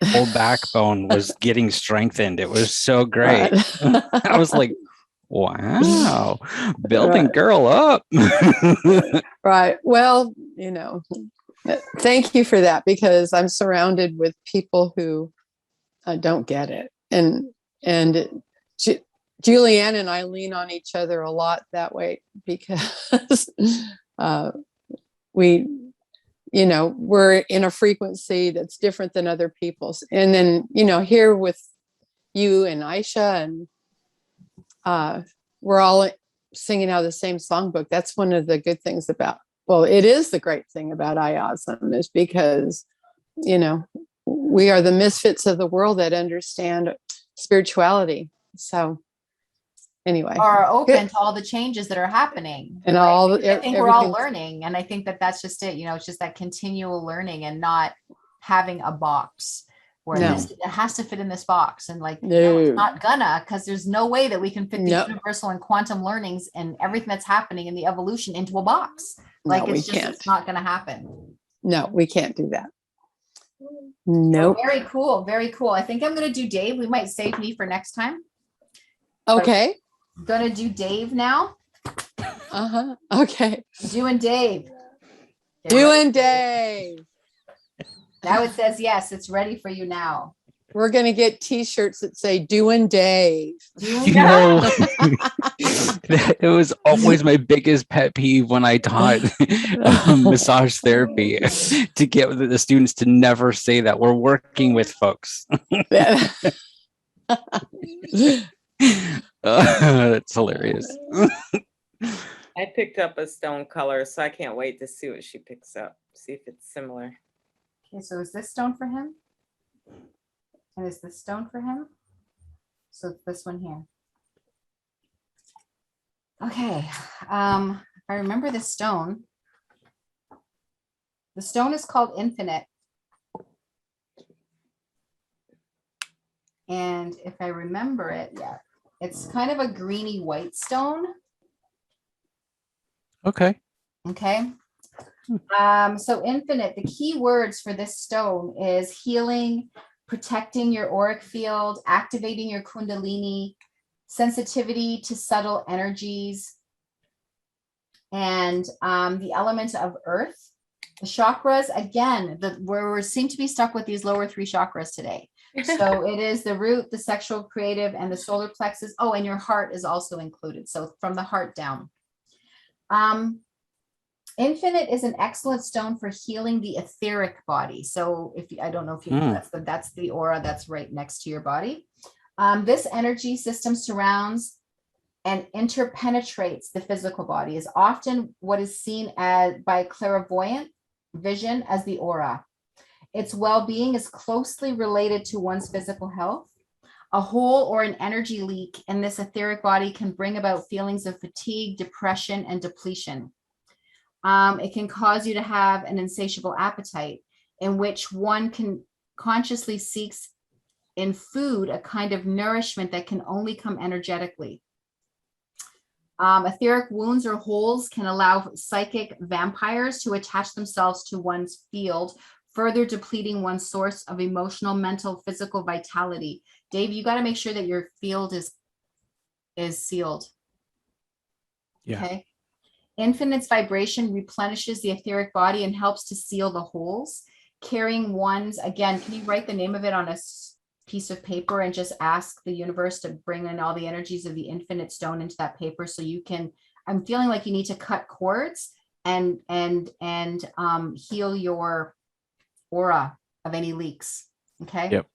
Whole backbone was getting strengthened. It was so great. Right. I was like, wow, building girl up. Right. Well, thank you for that, because I'm surrounded with people who don't get it. And Juliann and I lean on each other a lot that way, because we're in a frequency that's different than other people's. And then, here with you and Ayse, and we're all singing out of the same songbook. That's one of the good things it is the great thing about IAUSM, is because, we are the misfits of the world that understand spirituality. So anyway, are open good. to all the changes that are happening. And right? all I think we're all everything. learning. And I think that that's just it. You know, it's just that continual learning and not having a box where No. it has to fit in this box. And like, No. it's not gonna, because there's no way that we can fit the No. universal and quantum learnings and everything that's happening in the evolution into a box. Like, No, we it's just, can't. it's not gonna happen. No, we can't do that. Nope. Very cool. Very cool. I think I'm gonna do Dave. We might save me for next time. Okay. I'm gonna do Dave now. Uh-huh. Okay. Doing Dave. Doing Dave. Now it says yes, it's ready for you now. We're going to get t-shirts that say doing Dave. Doing It was always my biggest pet peeve when I taught massage therapy, to get the students to never say that. We're working with folks. That's hilarious. I picked up a stone color, so I can't wait to see what she picks up. See if it's similar. Okay, so is this stone for him? And is this stone for him? So it's this one here. Okay, if I remember this stone. The stone is called Infinite. And if I remember it, yeah, it's kind of a greeny white stone. Okay. Okay. So Infinite, the key words for this stone is healing, protecting your auric field, activating your kundalini, sensitivity to subtle energies, and the element of earth. The chakras, again, where we seem to be stuck with these lower three chakras today. So it is the root, the sexual, creative, and the solar plexus. Oh, and your heart is also included. So from the heart down. Infinite is an excellent stone for healing the etheric body. So if you, I don't know if you, that's the aura that's right next to your body. This energy system surrounds and interpenetrates the physical body, is often what is seen as by clairvoyant vision as the aura. Its well-being is closely related to one's physical health. A hole or an energy leak in this etheric body can bring about feelings of fatigue, depression, and depletion. It can cause you to have an insatiable appetite in which one can consciously seeks in food a kind of nourishment that can only come energetically. Etheric wounds or holes can allow psychic vampires to attach themselves to one's field, further depleting one's source of emotional, mental, physical vitality. Dave, you got to make sure that your field is sealed. Yeah. Okay. Infinite's vibration replenishes the etheric body and helps to seal the holes. Carrying one's, again, can you write the name of it on a piece of paper and just ask the universe to bring in all the energies of the infinite stone into that paper so you can, I'm feeling like you need to cut cords and heal your aura of any leaks. Okay. Yep.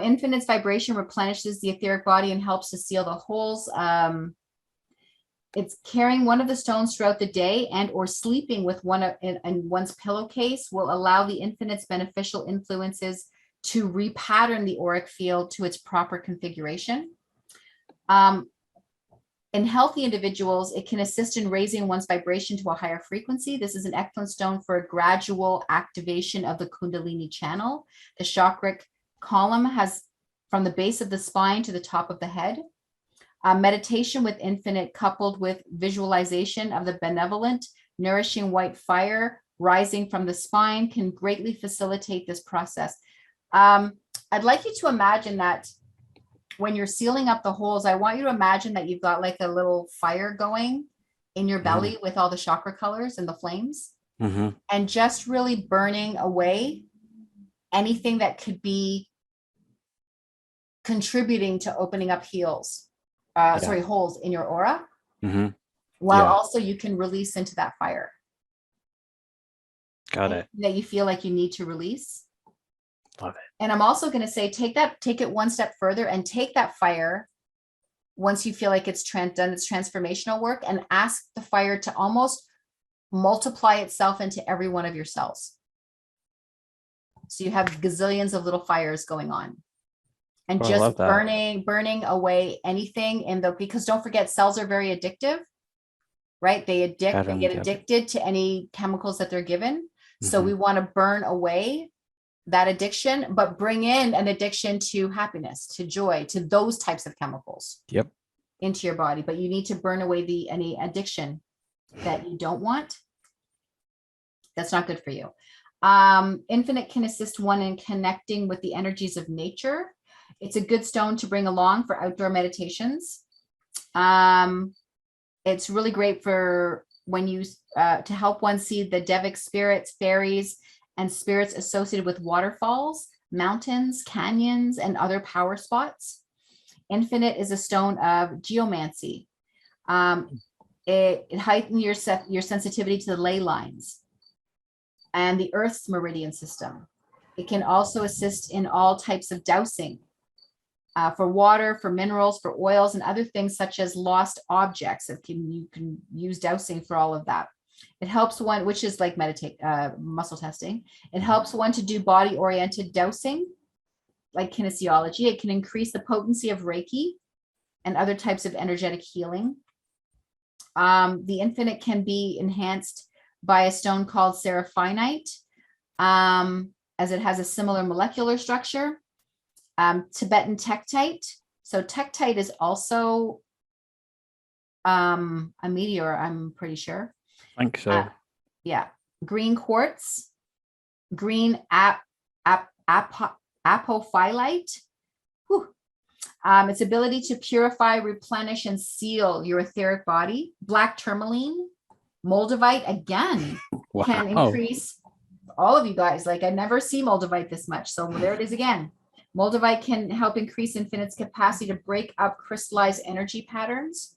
Infinite's vibration replenishes the etheric body and helps to seal the holes. It's carrying one of the stones throughout the day and or sleeping with one in one's pillowcase will allow the infinite's beneficial influences to repattern the auric field to its proper configuration. In healthy individuals, it can assist in raising one's vibration to a higher frequency. This is an excellent stone for a gradual activation of the Kundalini channel. The chakric column has from the base of the spine to the top of the head. Meditation with infinite coupled with visualization of the benevolent, nourishing white fire rising from the spine can greatly facilitate this process. I'd like you to imagine that when you're sealing up the holes, I want you to imagine that you've got like a little fire going in your belly with all the chakra colors and the flames, and just really burning away anything that could be contributing to opening up holes in your aura, while also you can release into that fire. Got it. That you feel like you need to release. Love it. And I'm also going to say, take it one step further and take that fire once you feel like it's done its transformational work, and ask the fire to almost multiply itself into every one of your cells. So you have gazillions of little fires going on. And Oh, I love just that. burning away anything because don't forget, cells are very addictive, right? They get Patterns, yep. addicted to any chemicals that they're given. So Mhm. we want to burn away that addiction, but bring in an addiction to happiness, to joy, to those types of chemicals Yep. into your body. But you need to burn away any addiction that you don't want. That's not good for you. Infinite can assist one in connecting with the energies of nature. It's a good stone to bring along for outdoor meditations. It's really great for when you to help one see the Devic spirits, fairies, and spirits associated with waterfalls, mountains, canyons, and other power spots. Infinite is a stone of geomancy. It heightens your sensitivity to the ley lines and the Earth's meridian system. It can also assist in all types of dowsing for water, for minerals, for oils, and other things such as lost objects. You can use dowsing for all of that. It helps one, which is like muscle testing. It helps one to do body-oriented dowsing, like kinesiology. It can increase the potency of Reiki and other types of energetic healing. The infinite can be enhanced by a stone called seraphinite, as it has a similar molecular structure. Tibetan tektite. So tektite is also a meteor, I'm pretty sure. I think so. Yeah. Green quartz, green apophyllite. Whew. Its ability to purify, replenish, and seal your etheric body. Black tourmaline, Moldavite, again, can increase all of you guys. Like, I never see Moldavite this much. So there it is again. Moldavite can help increase Infinite's capacity to break up crystallized energy patterns.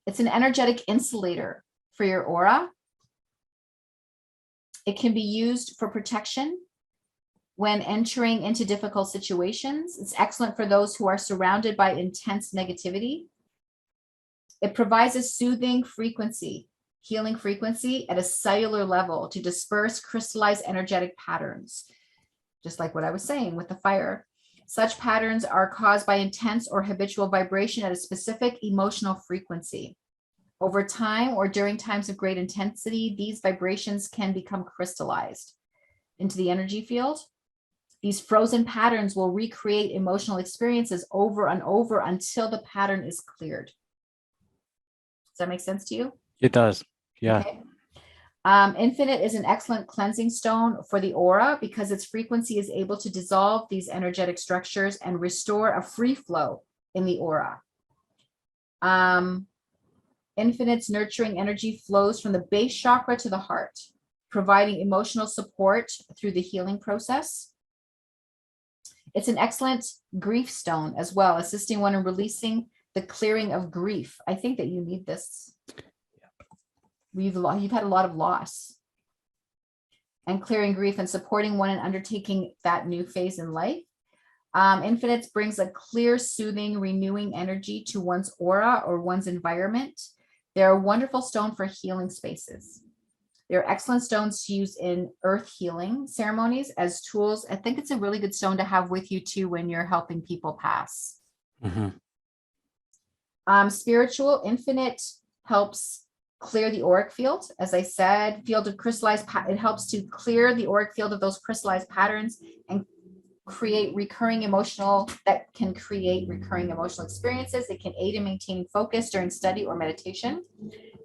It's an energetic insulator for your aura. It can be used for protection when entering into difficult situations. It's excellent for those who are surrounded by intense negativity. It provides a soothing frequency, healing frequency at a cellular level to disperse crystallized energetic patterns. Just like what I was saying with the fire. Such patterns are caused by intense or habitual vibration at a specific emotional frequency. Over time or during times of great intensity, these vibrations can become crystallized into the energy field. These frozen patterns will recreate emotional experiences over and over until the pattern is cleared. Does that make sense to you? It does. Yeah. Okay. Infinite is an excellent cleansing stone for the aura because its frequency is able to dissolve these energetic structures and restore a free flow in the aura. Infinite's nurturing energy flows from the base chakra to the heart, providing emotional support through the healing process. It's an excellent grief stone as well, assisting one in releasing the clearing of grief. I think that you need this. You've had a lot of loss, and clearing grief and supporting one in undertaking that new phase in life. Infinite brings a clear, soothing, renewing energy to one's aura or one's environment. They're a wonderful stone for healing spaces. They're excellent stones to use in earth healing ceremonies as tools. I think it's a really good stone to have with you too when you're helping people pass. Mm-hmm. Spiritual, infinite helps clear the auric field. As I said, field of crystallized, it helps to clear the auric field of those crystallized patterns and create recurring emotional experiences. It can aid in maintaining focus during study or meditation.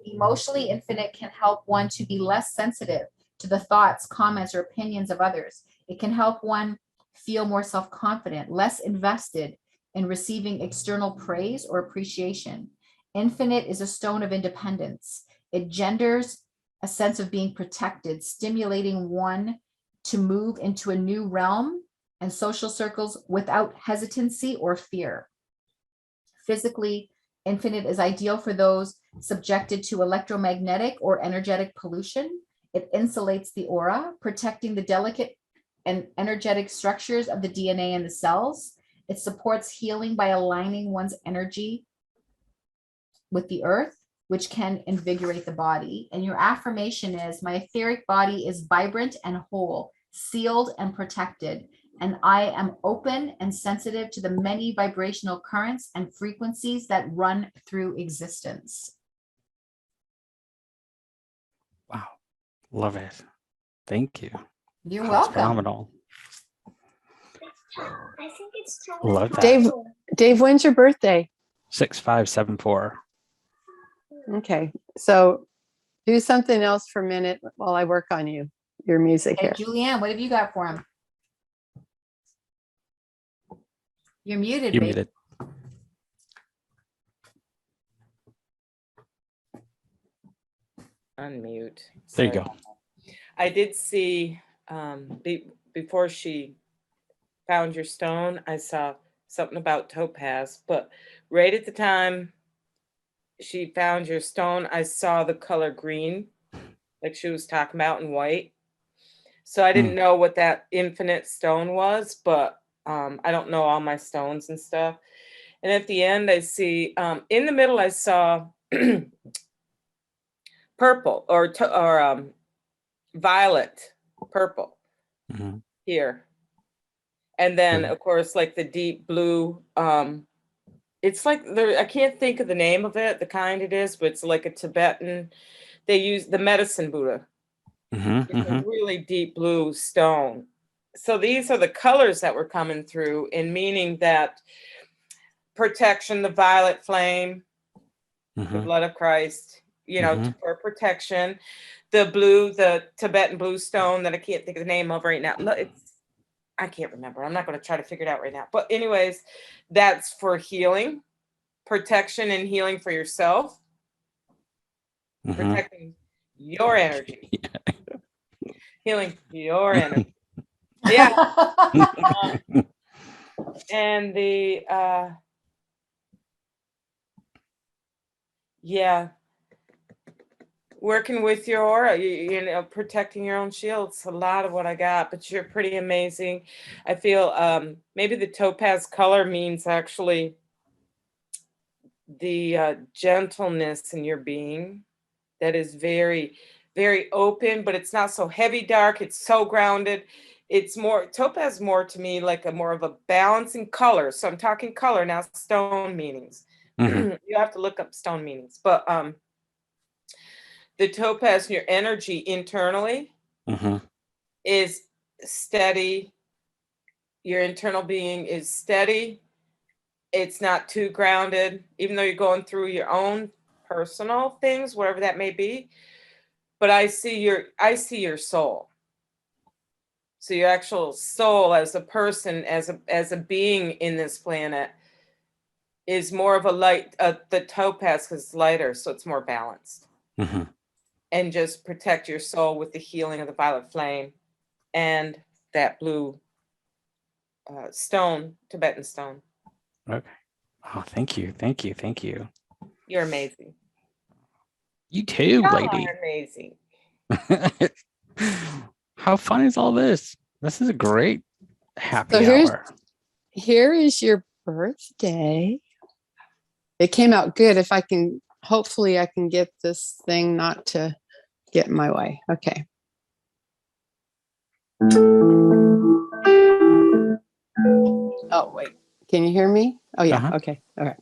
Emotionally, infinite can help one to be less sensitive to the thoughts, comments, or opinions of others. It can help one feel more self-confident, less invested in receiving external praise or appreciation. Infinite is a stone of independence. It genders a sense of being protected, stimulating one to move into a new realm and social circles without hesitancy or fear. Physically, infinite is ideal for those subjected to electromagnetic or energetic pollution. It insulates the aura, protecting the delicate and energetic structures of the DNA and the cells. It supports healing by aligning one's energy with the earth. which can invigorate the body. And your affirmation is, my etheric body is vibrant and whole, sealed and protected, and I am open and sensitive to the many vibrational currents and frequencies that run through existence. Wow. Love it. Thank you. You're That's welcome. phenomenal. I think it's time. Love that. Dave, when's your birthday? 6574. Okay. So do something else for a minute while I work on your music Hey, here. Juliann, what have you got for him? You're muted, You babe. muted. Unmute. There you Sorry. go. I did see before she found your stone, I saw something about topaz, but right at the time she found your stone, I saw the color green, like she was talking about, in white. So I didn't know what that infinite stone was, but I don't know all my stones and stuff. And at the end, I see in the middle, I saw purple or violet purple here. And then, of course, like the deep blue, it's like I can't think of the name of it, the kind it is, but it's like a Tibetan, they use the medicine Buddha. It's a really deep blue stone. So these are the colors that were coming through, in meaning that protection, the violet flame, the blood of Christ, you know, for protection. The blue, the Tibetan blue stone that I can't think of the name of right now. I can't remember. I'm not going to try to figure it out right now. But anyways, that's for healing, protection and healing for yourself, protecting your energy, healing your energy. Yeah. And the, working with your aura, you know, protecting your own shield. It's a lot of what I got, but you're pretty amazing. I feel maybe the topaz color means actually the gentleness in your being that is very, very open, but it's not so heavy dark. It's so grounded. It's more, topaz more to me like more of a balancing color. So I'm talking color now, stone meanings. You have to look up stone meanings, but the topaz in your energy internally is steady. Your internal being is steady. It's not too grounded, even though you're going through your own personal things, whatever that may be. But I see your soul. So your actual soul as a person, as a being in this planet, is more of a light. The topaz, because it's lighter, so it's more balanced. And just protect your soul with the healing of the violet flame and that blue stone, Tibetan stone. Okay. Oh, thank you. Thank you. Thank you. You're amazing. You too, Y'all lady. are amazing. How fun is all this? This is a great happy So hour. Here is your birthday. It came out good. If I can, hopefully I can get this thing not to get in my way. Okay. Oh, wait. Can you hear me? Oh, yeah. Okay. All right.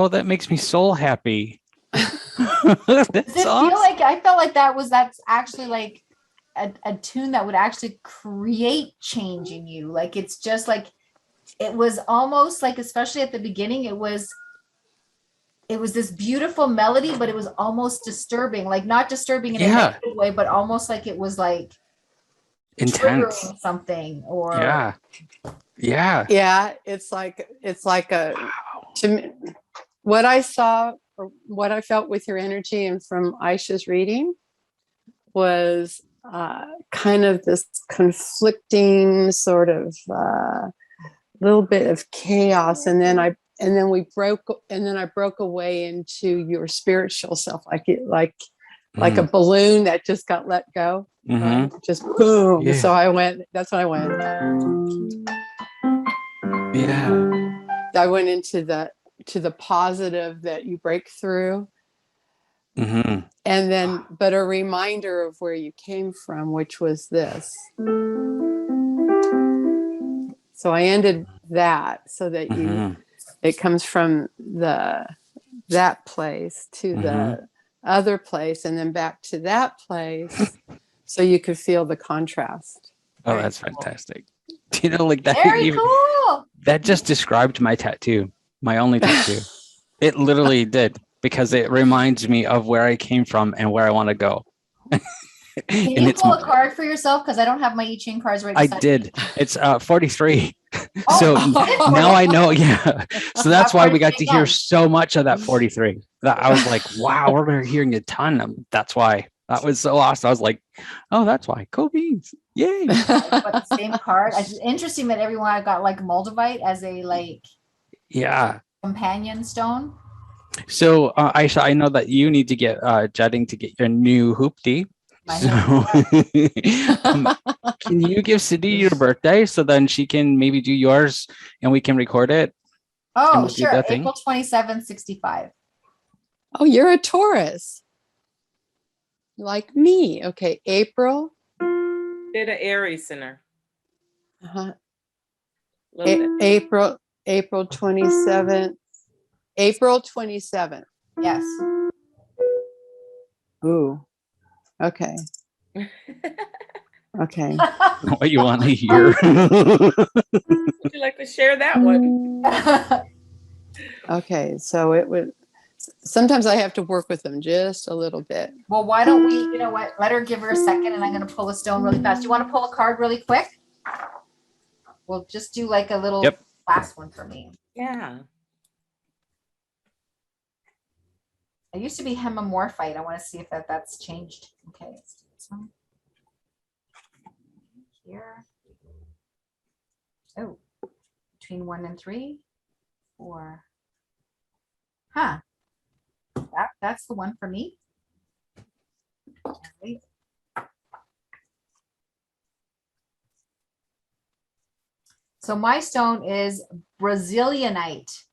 Oh, that makes me so happy. Does it feel like, I felt like that's actually like a tune that would actually create change in you. Like, it's just like, it was almost like, especially at the beginning, it was this beautiful melody, but it was almost disturbing, like not disturbing in a negative way, but almost like it was like intense something, or yeah, it's like a to me, what I saw or what I felt with your energy and from Aisha's reading was kind of this conflicting sort of little bit of chaos, and then I broke away into your spiritual self, like a balloon that just got let go, right? Just boom. Yeah. So that's when I went. Yeah. I went into the positive that you break through. And then, but a reminder of where you came from, which was this. So I ended that so that it comes from that place to the other place, and then back to that place, so you could feel the contrast. Oh, that's fantastic. You know, like that. Very cool. That just described my tattoo, my only tattoo. It literally did, because it reminds me of where I came from and where I want to go. Can you pull a card for yourself? Because I don't have my I Ching cards right beside I did. It's 43. Oh, so now I know. Yeah. So that's why we got to hear so much of that 43. That I was like, wow, we're hearing a ton. That's why. That was so awesome. I was like, oh, that's why. Cool beans. Yay. But the same card. It's interesting that everyone got like Moldavite as a companion stone. So Aisha, I know that you need to get jetting to get your new hoopty. So can you give Cindy your birthday so then she can maybe do yours and we can record it? Oh, we'll sure. April 27, 65. Oh, you're a Taurus. Like me. Okay, April. Bit of Aries in her. April 27th. April 27th. Yes. Ooh. Okay. Okay. What you want to hear? Would you like to share that one? Okay, so it would. Sometimes I have to work with them just a little bit. Well, why don't we, you know what, let her give her a second, and I'm going to pull a stone really fast. Do you want to pull a card really quick? We'll just do like a little last one for me. Yeah. I used to be hemimorphite. I want to see if that's changed. Okay, let's do this one. Here. Oh, between 1 and 3, 4. Huh. That's the one for me. Right. So my stone is Brazilianite.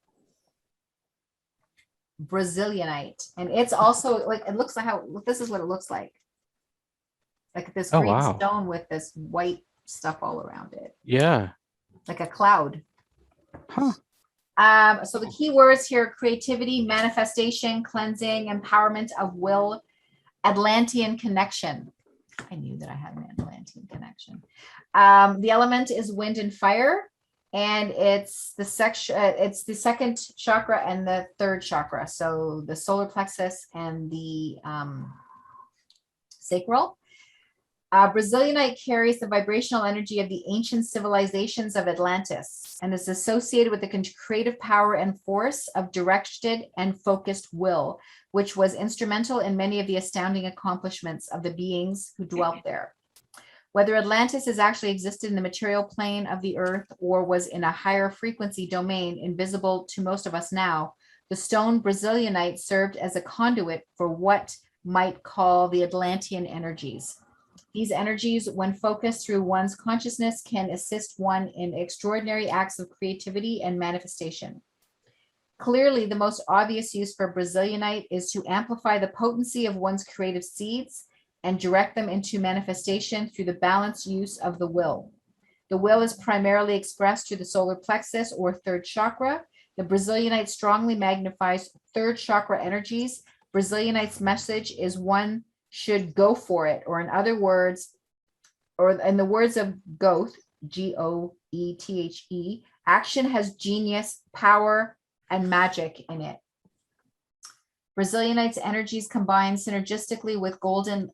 And it's also like, it looks like this is what it looks like this green stone with this white stuff all around it. Yeah, like a cloud. So the key words here: creativity, manifestation, cleansing, empowerment of will, Atlantean connection. I knew that I had an Atlantean connection. The element is wind and fire, and it's the second chakra and the third chakra. So the solar plexus and the sacral. Brazilianite carries the vibrational energy of the ancient civilizations of Atlantis and is associated with the creative power and force of directed and focused will, which was instrumental in many of the astounding accomplishments of the beings who dwelt there. Whether Atlantis has actually existed in the material plane of the earth or was in a higher frequency domain invisible to most of us now, the stone Brazilianite served as a conduit for what might call the Atlantean energies. These energies, when focused through one's consciousness, can assist one in extraordinary acts of creativity and manifestation. Clearly, the most obvious use for Brazilianite is to amplify the potency of one's creative seeds and direct them into manifestation through the balanced use of the will. The will is primarily expressed through the solar plexus or third chakra, The Brazilianite strongly magnifies third chakra energies. Brazilianite's message is one should go for it, or in other words, or in the words of Goethe, Goethe, action has genius, power, and magic in it. Brazilianite's energies combine synergistically with golden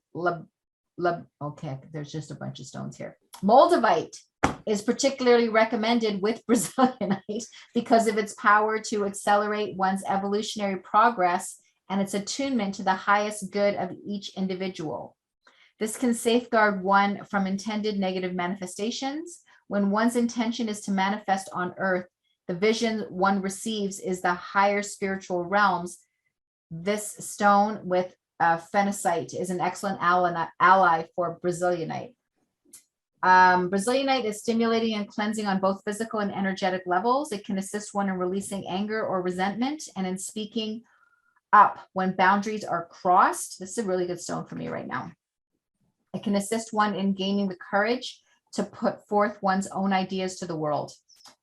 okay, there's just a bunch of stones here. Moldavite is particularly recommended with Brazilianite because of its power to accelerate one's evolutionary progress and its attunement to the highest good of each individual. This can safeguard one from intended negative manifestations. When one's intention is to manifest on earth, the vision one receives is the higher spiritual realms. This stone with phenacite is an excellent ally for Brazilianite. Brazilianite is stimulating and cleansing on both physical and energetic levels. It can assist one in releasing anger or resentment and in speaking up when boundaries are crossed. This is a really good stone for me right now. It can assist one in gaining the courage to put forth one's own ideas to the world.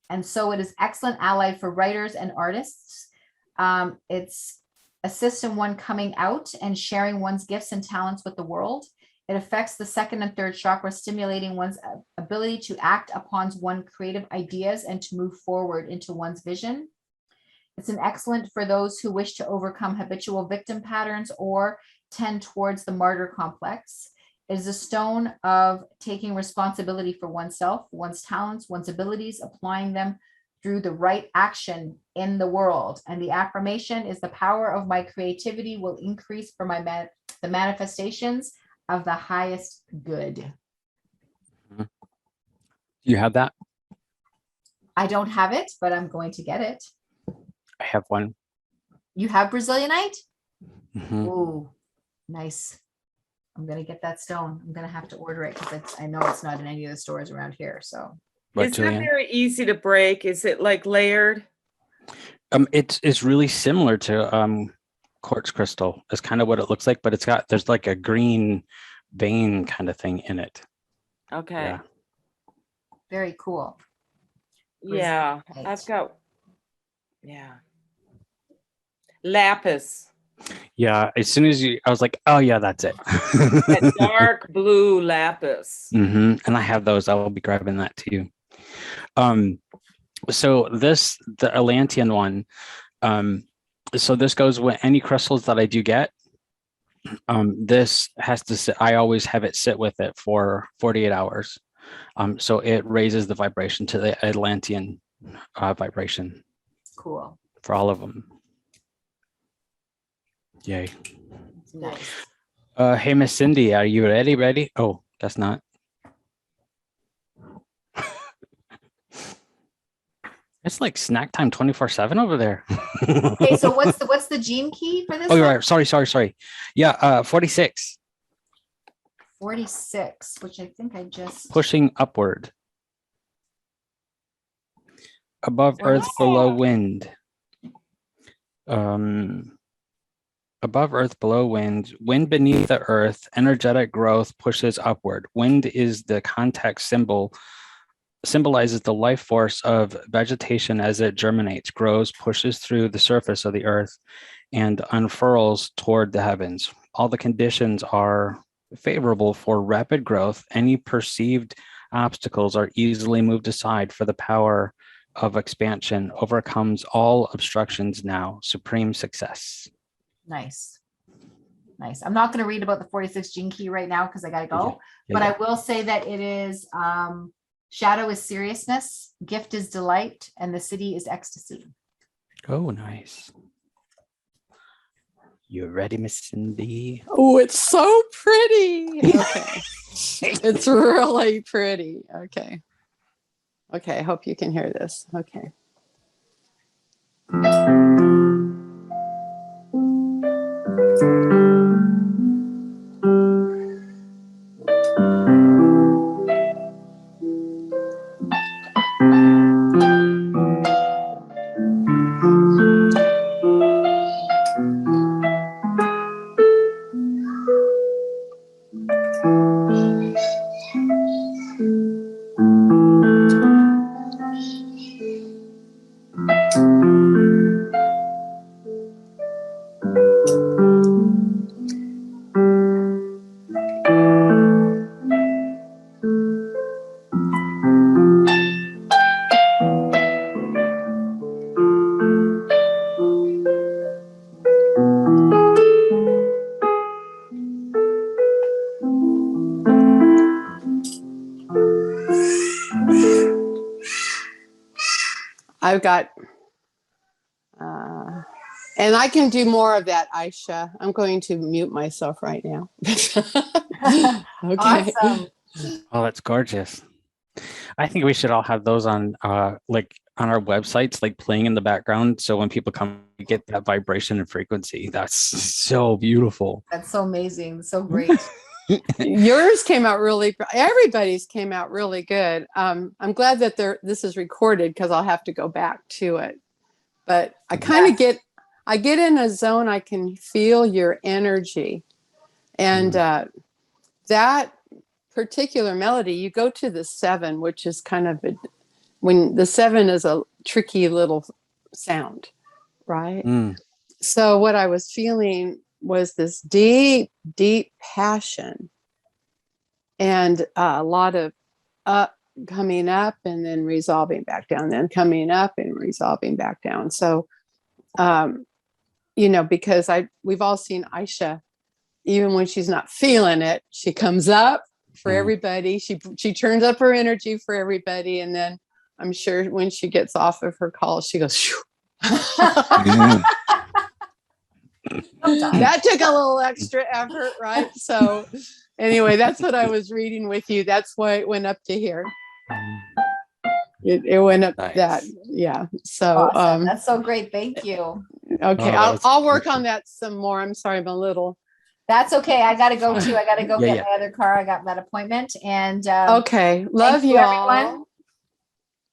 And so it is excellent ally for writers and artists. It's assists in one coming out and sharing one's gifts and talents with the world. It affects the second and third chakra, stimulating one's ability to act upon one's creative ideas and to move forward into one's vision. It's an excellent for those who wish to overcome habitual victim patterns or tend towards the martyr complex. It is a stone of taking responsibility for oneself, one's talents, one's abilities, applying them through the right action in the world. And the affirmation is the power of my creativity will increase for the manifestations of the highest good. Do you have that? I don't have it, but I'm going to get it. I have one. You have Brazilianite? Mm-hmm. Ooh, nice. I'm going to get that stone. I'm going to have to order it because I know it's not in any of the stores around here. So What, is that Juliann? very easy to break? Is it like layered? It's really similar to quartz crystal. It's kind of what it looks like, but there's like a green vein kind of thing in it. Okay. Yeah. very cool. Yeah, Right. I've got, yeah. Lapis. Yeah, as soon as I was like, oh yeah, that's it. That dark blue lapis. Mm-hmm. And I have those. I will be grabbing that too. So the Atlantean one, so this goes with any crystals that I do get. This has to sit, I always have it sit with it for 48 hours. So it raises the vibration to the Atlantean vibration. Cool. For all of them. Yay. Nice. Hey, Miss Cindy, are you ready? Oh, that's not. It's like snack time 24/7 over there. Okay, so what's the gene key for this? Oh, you're one? right. Sorry. Yeah, 46. 46, which I think I just Pushing upward. Above earth, below wind. Above earth, below wind. Wind beneath the earth. Energetic growth pushes upward. Wind is the context symbol. Symbolizes the life force of vegetation as it germinates, grows, pushes through the surface of the earth, and unfurls toward the heavens. All the conditions are favorable for rapid growth. Any perceived obstacles are easily moved aside, for the power of expansion overcomes all obstructions now. Supreme success. nice. I'm not going to read about the 46 gene key right now because I got to go, but I will say that it is shadow is seriousness, gift is delight, and the city is ecstasy. Oh, nice. You ready, Miss Cindy? Oh, it's so pretty. Okay. It's really pretty. Okay. I hope you can hear this. Okay. I've got, and I can do more of that, Aisha. I'm going to mute myself right now. Okay. Awesome. Oh, that's gorgeous. I think we should all have those on like on our websites, like playing in the background. So when people come, we get that vibration and frequency. That's so beautiful. That's so amazing. So great. Yours came out really, everybody's came out really good. I'm glad that this is recorded because I'll have to go back to it. But I kind of I get in a zone, I can feel your energy. And that particular melody, you go to the 7, which is kind of when the 7 is a tricky little sound, right? So what I was feeling was this deep, deep passion and a lot of coming up and then resolving back down, then coming up and resolving back down. So, because we've all seen Aisha, even when she's not feeling it, she comes up for everybody. She turns up her energy for everybody. And then I'm sure when she gets off of her call, she goes, shoo. That took a little extra effort, right? So anyway, that's what I was reading with you. That's why it went up to here. It went up that. Yeah. So awesome. That's so great. Thank you. Okay. I'll work on that some more. I'm sorry, I'm a little. That's okay. I got to go too. I got to go get my other car. I got that appointment. And okay. Love you all. Everyone.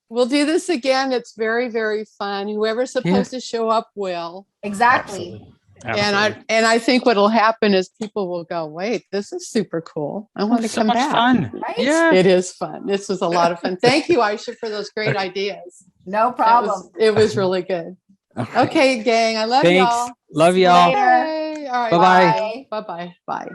We'll do this again. It's very, very fun. Whoever's supposed to show up will. Exactly. Absolutely. And I think what'll happen is people will go, wait, this is super cool. I want to come back. Fun. Right? Yeah. It is fun. This was a lot of fun. Thank you, Aisha, for those great ideas. No problem. It was really good. Okay, gang. I love Thanks. y'all. Love y'all. Later. All right. Bye-bye. Bye-bye. Bye.